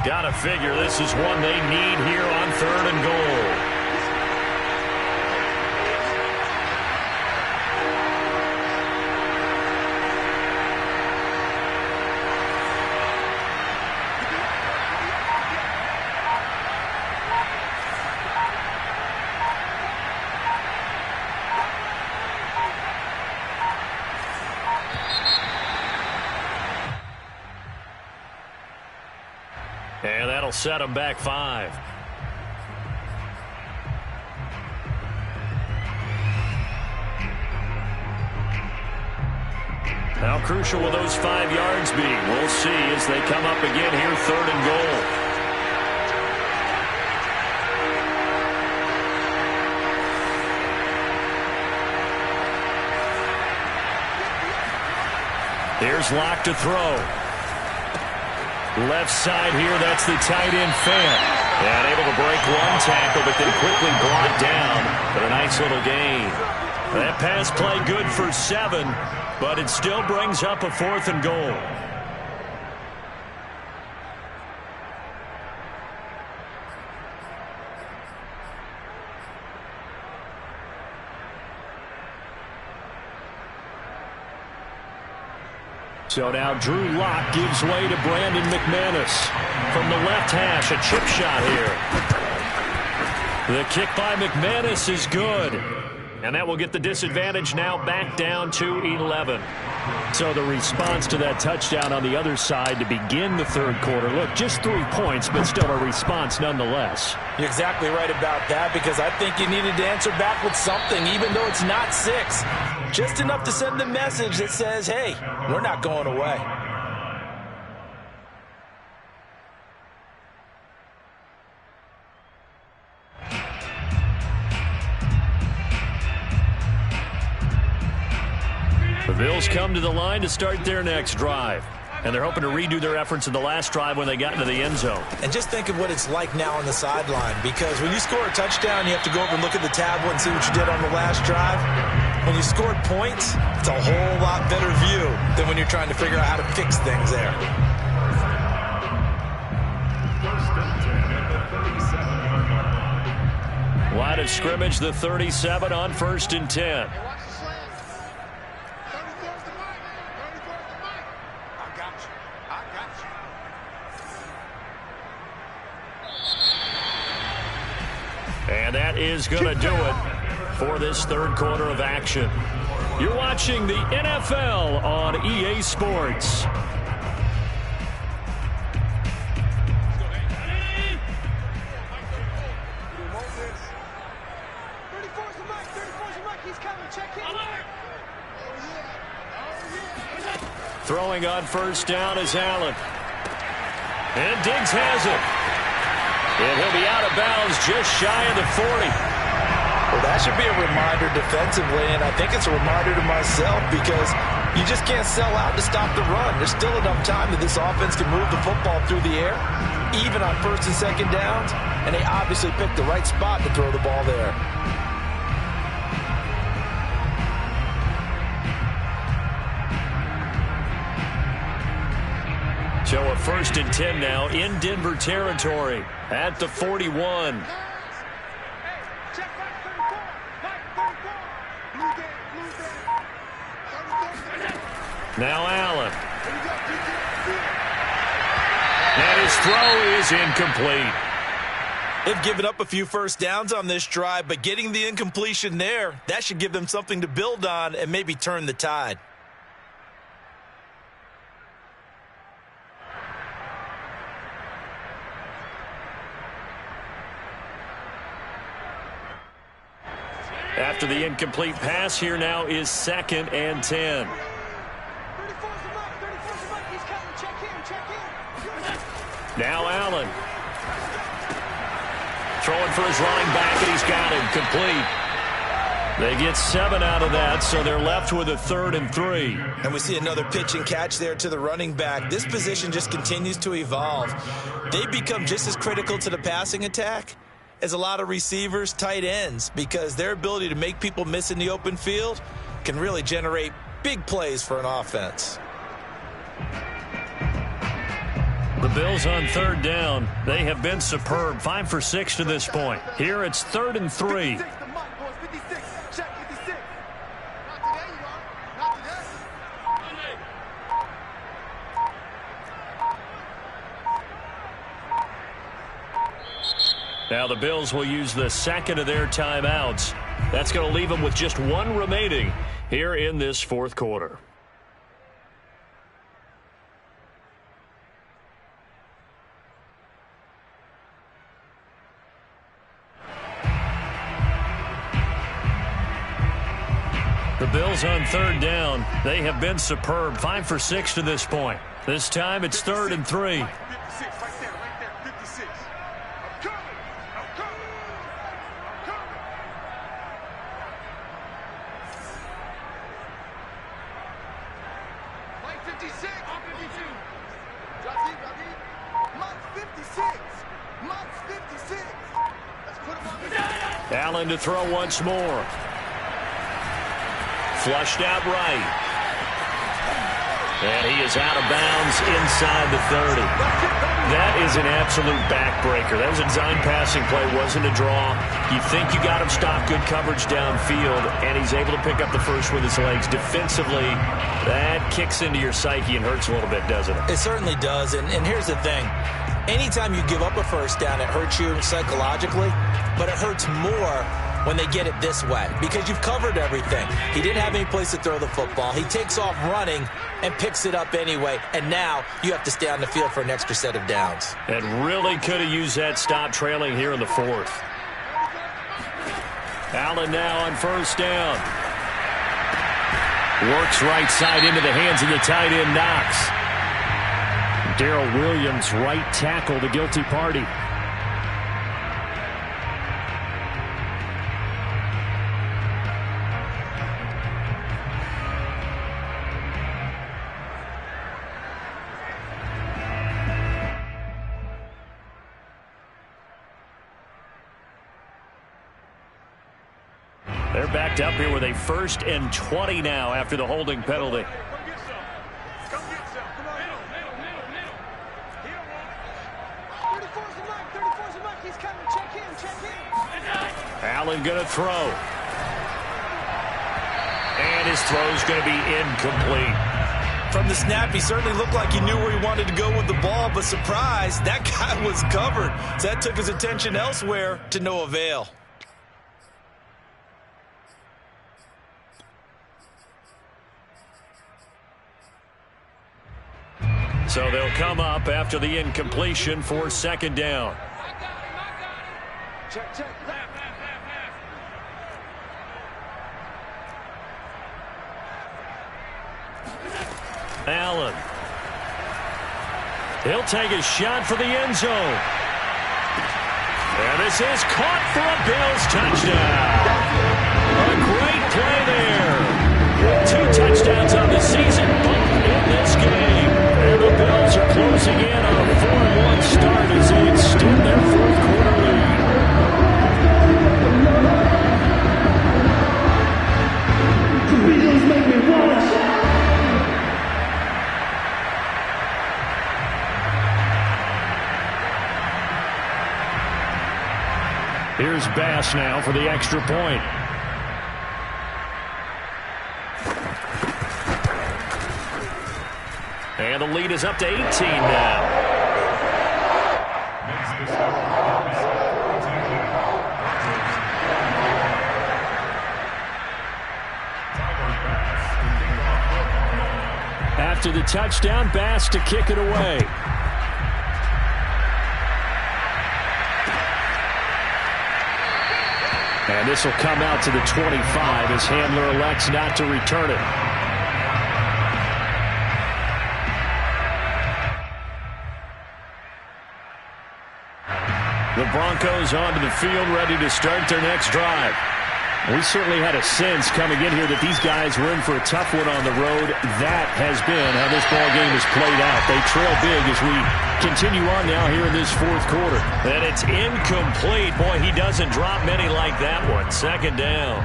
Gotta figure this is one they need here on 3rd and goal. And that'll set them back 5. How crucial will those 5 yards be? We'll see as they come up again here, 3rd and goal. Here's Locke to throw. Left side here, that's the tight end Fant. And able to break one tackle, but then quickly brought down. But a nice little gain. That pass play good for 7, but it still brings up a 4th and goal. So now Drew Lock gives way to Brandon McManus. From the left hash, a chip shot here. The kick by McManus is good. And that will get the disadvantage now back down to 11. So the response to that touchdown on the other side to begin the 3rd quarter. Look, just 3 points, but still a response nonetheless. You're exactly right about that, because I think you needed to answer back with something, even though it's not 6. Just enough to send a message that says, hey, we're not going away. The Bills come to the line to start their next drive. And they're hoping to redo their efforts in the last drive when they got into the end zone. And just think of what it's like now on the sideline, because when you score a touchdown, you have to go over and look at the tablet and see what you did on the last drive. When you scored points, it's a whole lot better view than when you're trying to figure out how to fix things there. Line of scrimmage, the 37 on 1st and 10. And that is going to do it for this 3rd quarter of action. You're watching the NFL on EA Sports. Throwing on 1st down is Allen. And Diggs has it. And he'll be out of bounds just shy of the 40. Well, that should be a reminder defensively, and I think it's a reminder to myself, because you just can't sell out to stop the run. There's still enough time that this offense can move the football through the air, even on 1st and 2nd downs, and they obviously picked the right spot to throw the ball there. So a 1st and 10 now in Denver territory at the 41. Now Allen. And his throw is incomplete. They've given up a few 1st downs on this drive, but getting the incompletion there, that should give them something to build on and maybe turn the tide. After the incomplete pass, here now is 2nd and 10. Now Allen. Throwing for his running back, and he's got him complete. They get 7 out of that, so they're left with a 3rd and 3. And we see another pitch and catch there to the running back. This position just continues to evolve. They become just as critical to the passing attack as a lot of receivers, tight ends, because their ability to make people miss in the open field can really generate big plays for an offense. The Bills on 3rd down. They have been superb. 5 for 6 to this point. Here it's 3rd and 3. Now the Bills will use the second of their timeouts. That's going to leave them with just 1 remaining here in this 4th quarter. The Bills on 3rd down. They have been superb. 5 for 6 to this point. This time it's 3rd and 3. 56, right there, 56. I'm coming. Mike 56. I'm 52. Mike 56. Mike 56. Let's put him on the Allen to throw once more. Flushed out right. And he is out of bounds inside the 30. That is an absolute backbreaker. That was a design passing play, wasn't a draw. You think you got him stopped, good coverage downfield, and he's able to pick up the first with his legs. Defensively, that kicks into your psyche and hurts a little bit, doesn't it? It certainly does, and here's the thing. Anytime you give up a first down, it hurts you psychologically, but it hurts more when they get it this way because you've covered everything. He didn't have any place to throw the football. He takes off running and picks it up anyway, and now you have to stay on the field for an extra set of downs. And really could have used that stop trailing here in the 4th. Allen now on 1st down. Works right side into the hands of the tight end Knox. Darrell Williams, right tackle, the guilty party. They're backed up here with a 1st and 20 now after the holding penalty. Come get some. Come get some. Come on. Middle. Here, 34's the Mike. 34's the Mike. He's coming. Check in. Allen going to throw. And his throw's going to be incomplete. From the snap, he certainly looked like he knew where he wanted to go with the ball, but surprise, that guy was covered. So that took his attention elsewhere to no avail. So they'll come up after the incompletion for 2nd down. Check. Allen. He'll take a shot for the end zone. And this is caught for a Bills touchdown. A great play there. 2 touchdowns on the season, both in this game. And the Bills are closing in on a 4-1 start as they extend their 4th quarter lead. Here's Bass now for the extra point. And the lead is up to 18 now. After the touchdown, Bass to kick it away. And this will come out to the 25 as Handler elects not to return it. The Broncos onto the field, ready to start their next drive. We certainly had a sense coming in here that these guys were in for a tough one on the road. That has been how this ball game has played out. They trail big as we continue on now here in this fourth quarter. And it's incomplete. Boy, he doesn't drop many like that one. Second down.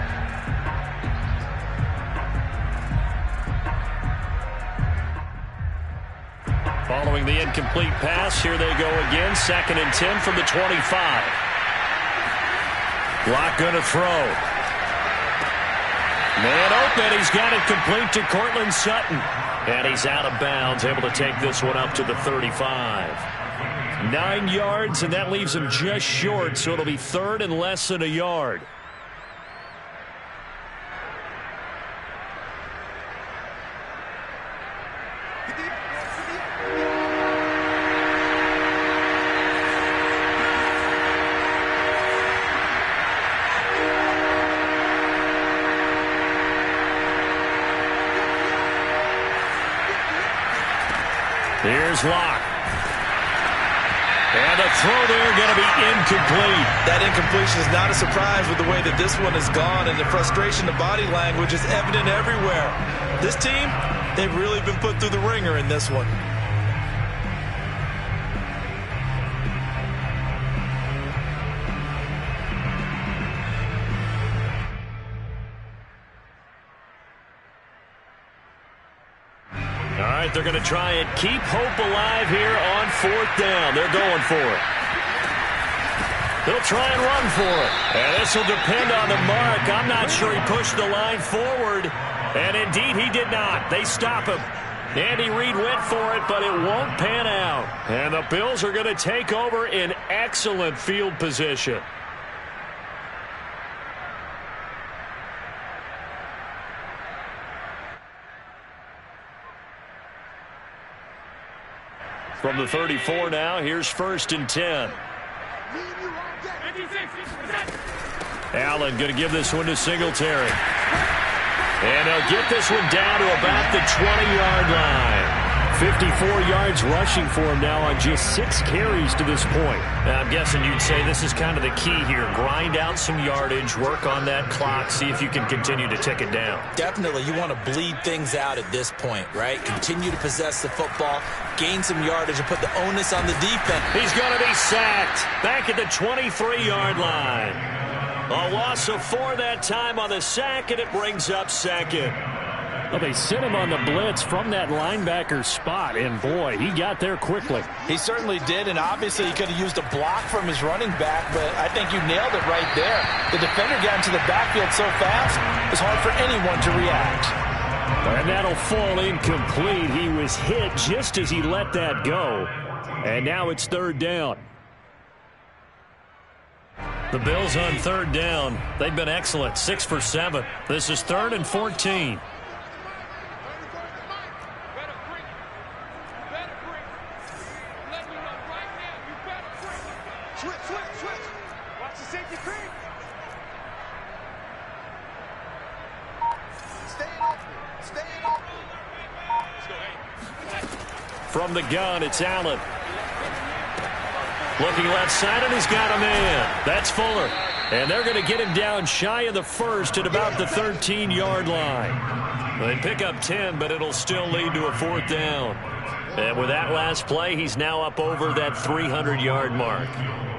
Following the incomplete pass, here they go again. 2nd and 10 from the 25. Locke going to throw. Man open. He's got it complete to Courtland Sutton. And he's out of bounds, able to take this one up to the 35. 9 yards, and that leaves him just short, so it'll be 3rd and less than a yard. Here's Locke. And the throw there going to be incomplete. That incompletion is not a surprise with the way that this one has gone, and the frustration, the body language is evident everywhere. This team, they've really been put through the ringer in this one. They're going to try and keep hope alive here on 4th down. They're going for it. They'll try and run for it. And this will depend on the mark. I'm not sure he pushed the line forward. And indeed, he did not. They stop him. Andy Reid went for it, but it won't pan out. And the Bills are going to take over in excellent field position. From the 34 now, here's 1st and 10. Allen going to give this one to Singletary. And he'll get this one down to about the 20-yard line. 54 yards rushing for him now on just 6 carries to this point. I'm guessing you'd say this is kind of the key here. Grind out some yardage, work on that clock, see if you can continue to tick it down. Definitely, you want to bleed things out at this point, right? Continue to possess the football, gain some yardage, and put the onus on the defense. He's going to be sacked back at the 23-yard line. A loss of 4 that time on the sack, and it brings up 2nd. Well, they sent him on the blitz from that linebacker spot, and boy, he got there quickly. He certainly did, and obviously he could have used a block from his running back, but I think you nailed it right there. The defender got into the backfield so fast, it's hard for anyone to react. And that'll fall incomplete. He was hit just as he let that go. And now it's 3rd down. The Bills on 3rd down. They've been excellent, 6 for 7. This is 3rd and 14. From the gun, it's Allen. Looking left side, and he's got a man. That's Fuller. And they're going to get him down shy of the 1st at about the 13-yard line. They pick up 10, but it'll still lead to a 4th down. And with that last play, he's now up over that 300-yard mark.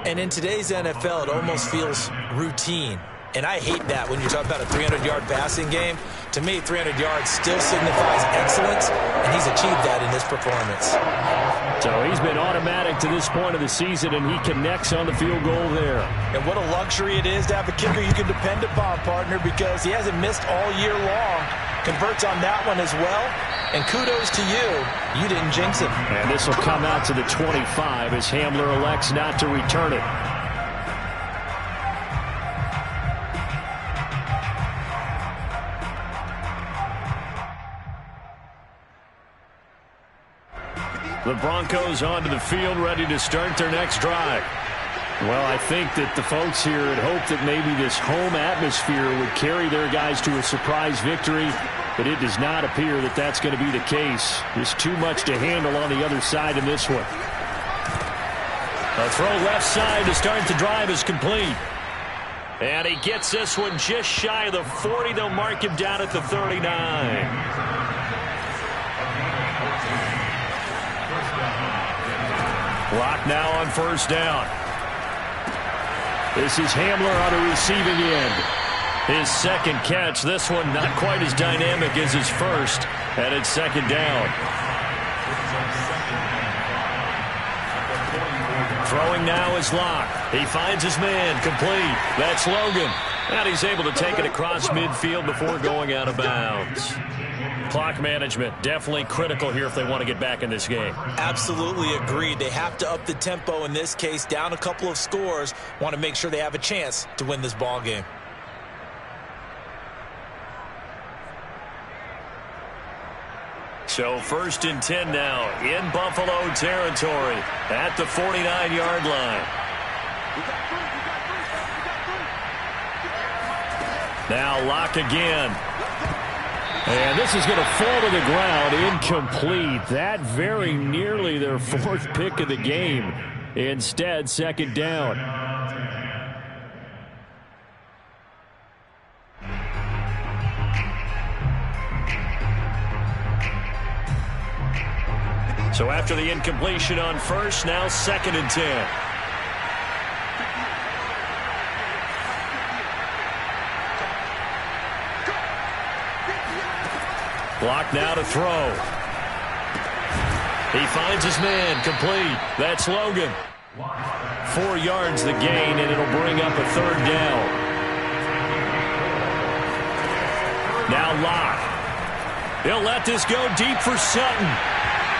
And in today's NFL, it almost feels routine. And I hate that when you talk about a 300-yard passing game. To me, 300 yards still signifies excellence, and he's achieved that in this performance. So he's been automatic to this point of the season, and he connects on the field goal there. And what a luxury it is to have a kicker you can depend upon, partner, because he hasn't missed all year long. Converts on that one as well. And kudos to you. You didn't jinx it. And this will come out to the 25 as Hamler elects not to return it. The Broncos onto the field, ready to start their next drive. Well, I think that the folks here had hoped that maybe this home atmosphere would carry their guys to a surprise victory, but it does not appear that that's going to be the case. There's too much to handle on the other side in this one. A throw left side to start the drive is complete. And he gets this one just shy of the 40. They'll mark him down at the 39. Clock now on first down. This is Hamler on the receiving end. His second catch. This one not quite as dynamic as his first. And it's second down. Throwing now is Locke. He finds his man. Complete. That's Logan. And he's able to take it across midfield before going out of bounds. Clock management definitely critical here if they want to get back in this game. Absolutely agreed. They have to up the tempo in this case. Down a couple of scores. Want to make sure they have a chance to win this ball game. So first and 10 now in Buffalo territory at the 49-yard line. Now Locke again. And this is going to fall to the ground, incomplete. That very nearly their fourth pick of the game. Instead, second down. So after the incompletion on first, now second and 10. Block now to throw. He finds his man, complete. That's Logan. 4 yards the gain, and it'll bring up a third down. Now Locke. He'll let this go deep for Sutton.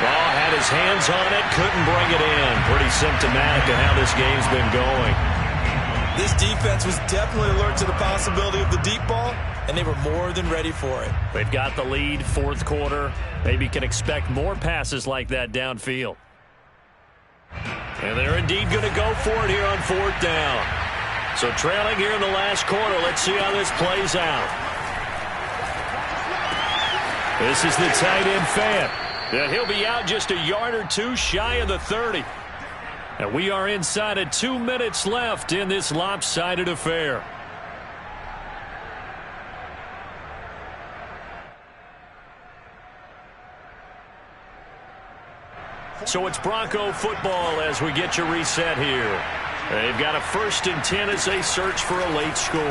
Oh, had his hands on it, couldn't bring it in. Pretty symptomatic of how this game's been going. This defense was definitely alert to the possibility of the deep ball, and they were more than ready for it. They've got the lead, fourth quarter. Maybe can expect more passes like that downfield. And they're indeed going to go for it here on fourth down. So trailing here in the last quarter. Let's see how this plays out. This is the tight end Fant. And he'll be out just a yard or two shy of the 30. And we are inside of 2 minutes left in this lopsided affair. So it's Bronco football as we get you reset here. They've got a first and 10 as they search for a late score.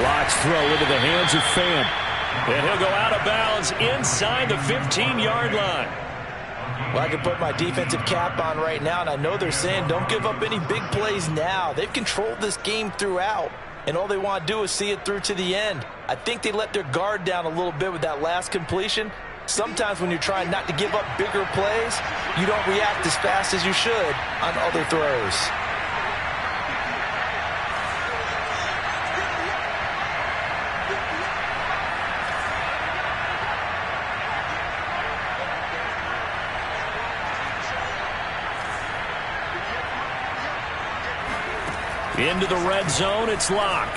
Locke's throw into the hands of Fant. And he'll go out of bounds inside the 15-yard line. Well, I can put my defensive cap on right now, and I know they're saying don't give up any big plays now. They've controlled this game throughout, and all they want to do is see it through to the end. I think they let their guard down a little bit with that last completion. Sometimes when you're trying not to give up bigger plays, you don't react as fast as you should on other throws. Into the red zone, it's Locke.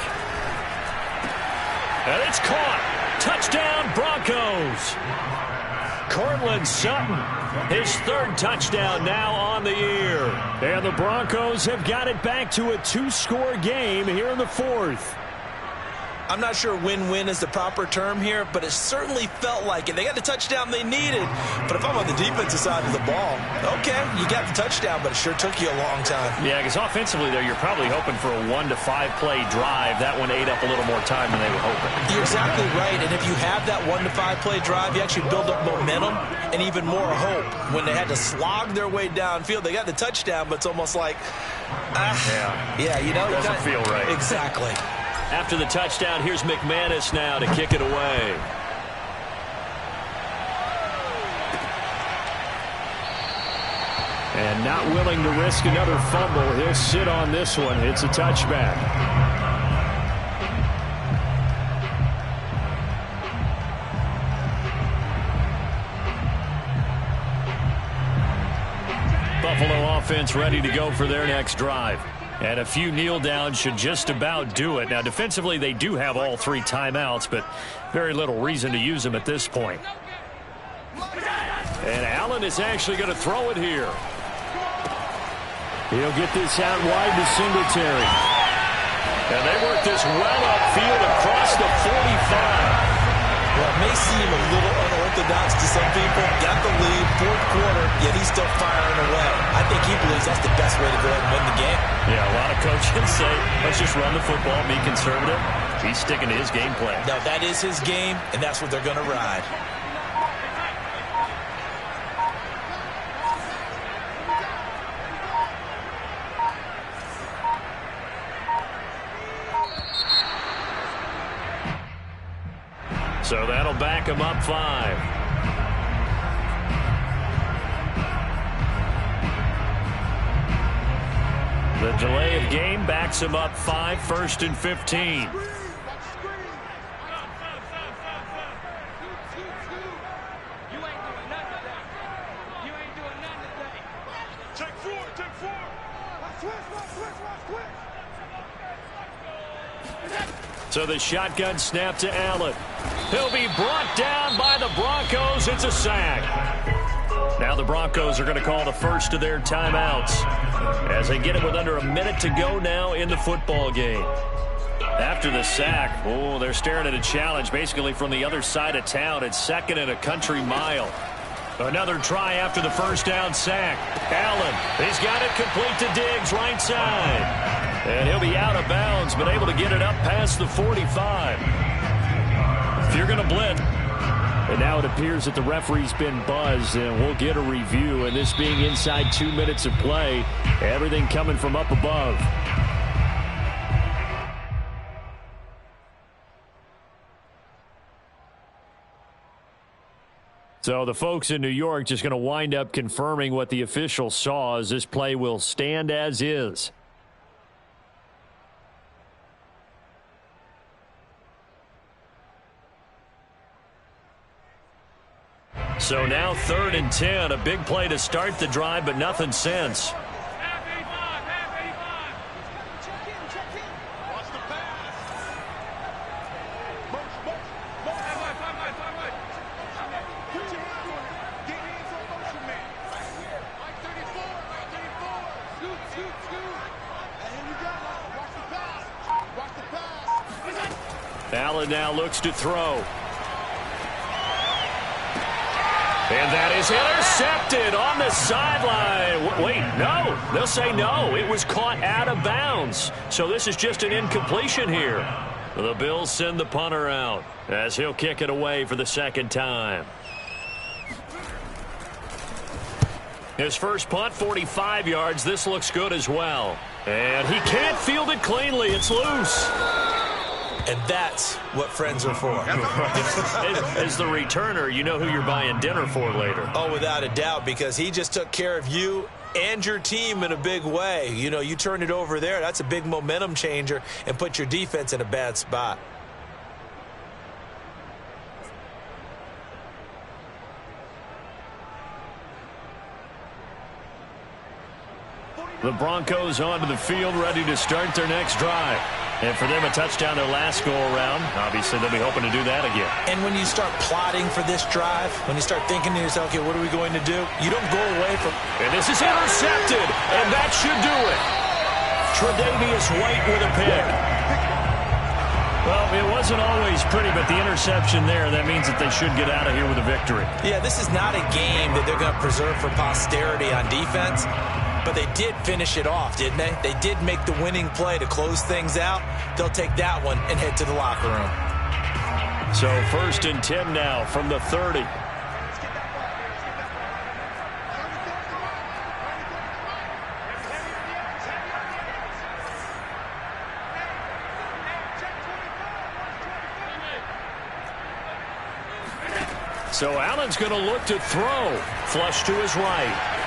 And it's caught. Touchdown, Broncos. Courtland Sutton, his third touchdown now on the year. And the Broncos have got it back to a 2-score game here in the fourth. I'm not sure win-win is the proper term here, but it certainly felt like it. They got the touchdown they needed. But if I'm on the defensive side of the ball, okay, you got the touchdown, but it sure took you a long time. Yeah, because offensively there, you're probably hoping for a 1 to 5 play drive. That one ate up a little more time than they were hoping. You're exactly right, and if you have that 1 to 5 play drive, you actually build up momentum and even more hope. When they had to slog their way downfield, they got the touchdown, but it's almost like, you know, doesn't feel right. Exactly. After the touchdown, here's McManus now to kick it away. And not willing to risk another fumble. He'll sit on this one. It's a touchback. Buffalo offense ready to go for their next drive. And a few kneel downs should just about do it. Now, defensively, they do have all 3 timeouts, but very little reason to use them at this point. And Allen is actually going to throw it here. He'll get this out wide to Singletary. And they work this well upfield across the 45. Well, it may seem a little unorthodox to some people. Got the lead, fourth quarter, yet he's still firing away. I think he believes that's the best way to go ahead and win the game. Yeah, a lot of coaches say, let's just run the football, be conservative. He's sticking to his game plan. No, that is his game, and that's what they're going to ride. So that'll back him up 5. The delay of game backs him up 5, 1st and 15. So the shotgun snap to Allen. He'll be brought down by the Broncos. It's a sack. Now the Broncos are going to call the first of their timeouts as they get it with under a minute to go now in the football game. After the sack, they're staring at a challenge basically from the other side of town. It's 2nd and a country mile. Another try after the first down sack. Allen, he's got it complete to Diggs, right side. And he'll be out of bounds, but able to get it up past the 45. If you're going to blitz. And now it appears that the referee's been buzzed, and we'll get a review. And this being inside 2 minutes of play, everything coming from up above. So the folks in New York just going to wind up confirming what the official saw, as this play will stand as is. So now 3rd and 10, a big play to start the drive, but nothing since. Allen now looks to throw. And that is intercepted on the sideline. Wait, no. They'll say no. It was caught out of bounds. So this is just an incompletion here. The Bills send the punter out as he'll kick it away for the 2nd time. His first punt, 45 yards. This looks good as well. And he can't field it cleanly. It's loose. And that's what friends are for. As the returner, you know who you're buying dinner for later. Oh, without a doubt, because he just took care of you and your team in a big way. You know, you turn it over there, that's a big momentum changer and put your defense in a bad spot. The Broncos onto the field, ready to start their next drive. And for them, a touchdown their last go-around. Obviously, they'll be hoping to do that again. And when you start plotting for this drive, when you start thinking to yourself, okay, what are we going to do? You don't go away from... And this is intercepted, and that should do it. Tre'Davious White with a pick. Well, it wasn't always pretty, but the interception there, that means that they should get out of here with a victory. Yeah, this is not a game that they're going to preserve for posterity on defense. But they did finish it off, didn't they? They did make the winning play to close things out. They'll take that one and head to the locker room. So 1st and 10 now from the 30. So Allen's going to look to throw. Flush to his right.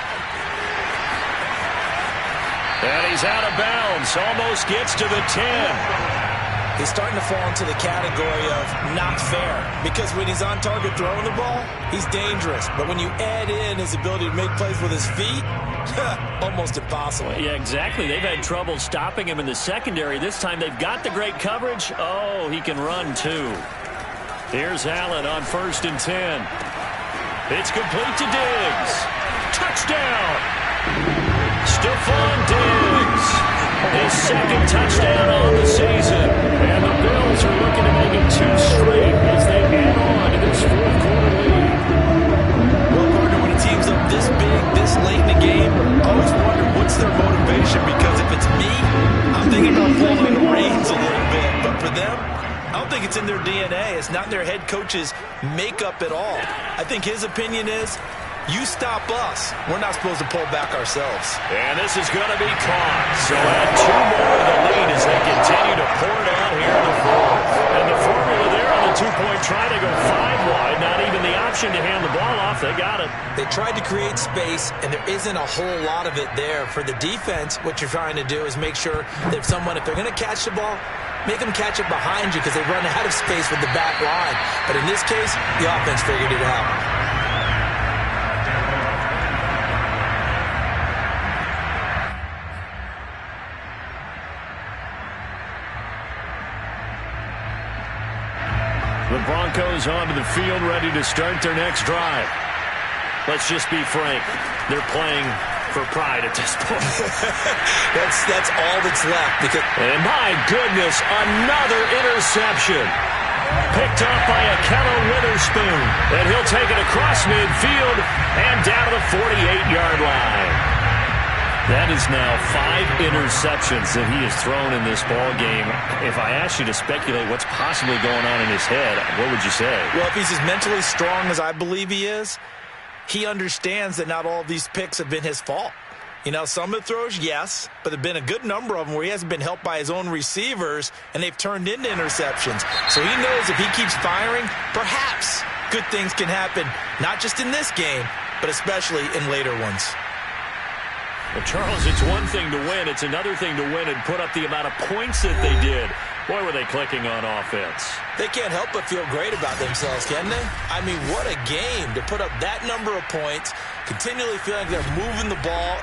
And he's out of bounds. Almost gets to the 10. He's starting to fall into the category of not fair. Because when he's on target throwing the ball, he's dangerous. But when you add in his ability to make plays with his feet, almost impossible. Yeah, exactly. They've had trouble stopping him in the secondary. This time they've got the great coverage. Oh, he can run too. Here's Allen on 1st and 10. It's complete to Diggs. Touchdown! Stephon Diggs think it's in their DNA. It's not in their head coach's makeup at all. I think his opinion is, you stop us, we're not supposed to pull back ourselves. And this is going to be caught. So add 2 more to the lead as they continue to pour it on here in the fourth. And the formula there on the two-point try to go 5 wide. Not even the option to hand the ball off. They got it. They tried to create space, and there isn't a whole lot of it there. For the defense, what you're trying to do is make sure that if they're going to catch the ball, make them catch it behind you because they run out of space with the back line. But in this case, the offense figured it out. The Broncos onto the field, ready to start their next drive. Let's just be frank. They're playing for pride at this point. That's all that's left. And my goodness, another interception. Picked up by Ahkello Witherspoon. And he'll take it across midfield and down to the 48-yard line. That is now 5 interceptions that he has thrown in this ball game. If I asked you to speculate what's possibly going on in his head, what would you say? Well, if he's as mentally strong as I believe he is, he understands that not all of these picks have been his fault. You know, some of the throws, yes, but there have been a good number of them where he hasn't been helped by his own receivers, and they've turned into interceptions. So he knows if he keeps firing, perhaps good things can happen, not just in this game, but especially in later ones. Well, Charles, it's one thing to win. It's another thing to win and put up the amount of points that they did. Boy, were they clicking on offense. They can't help but feel great about themselves, can they? I mean, what a game to put up that number of points, continually feeling like they're moving the ball.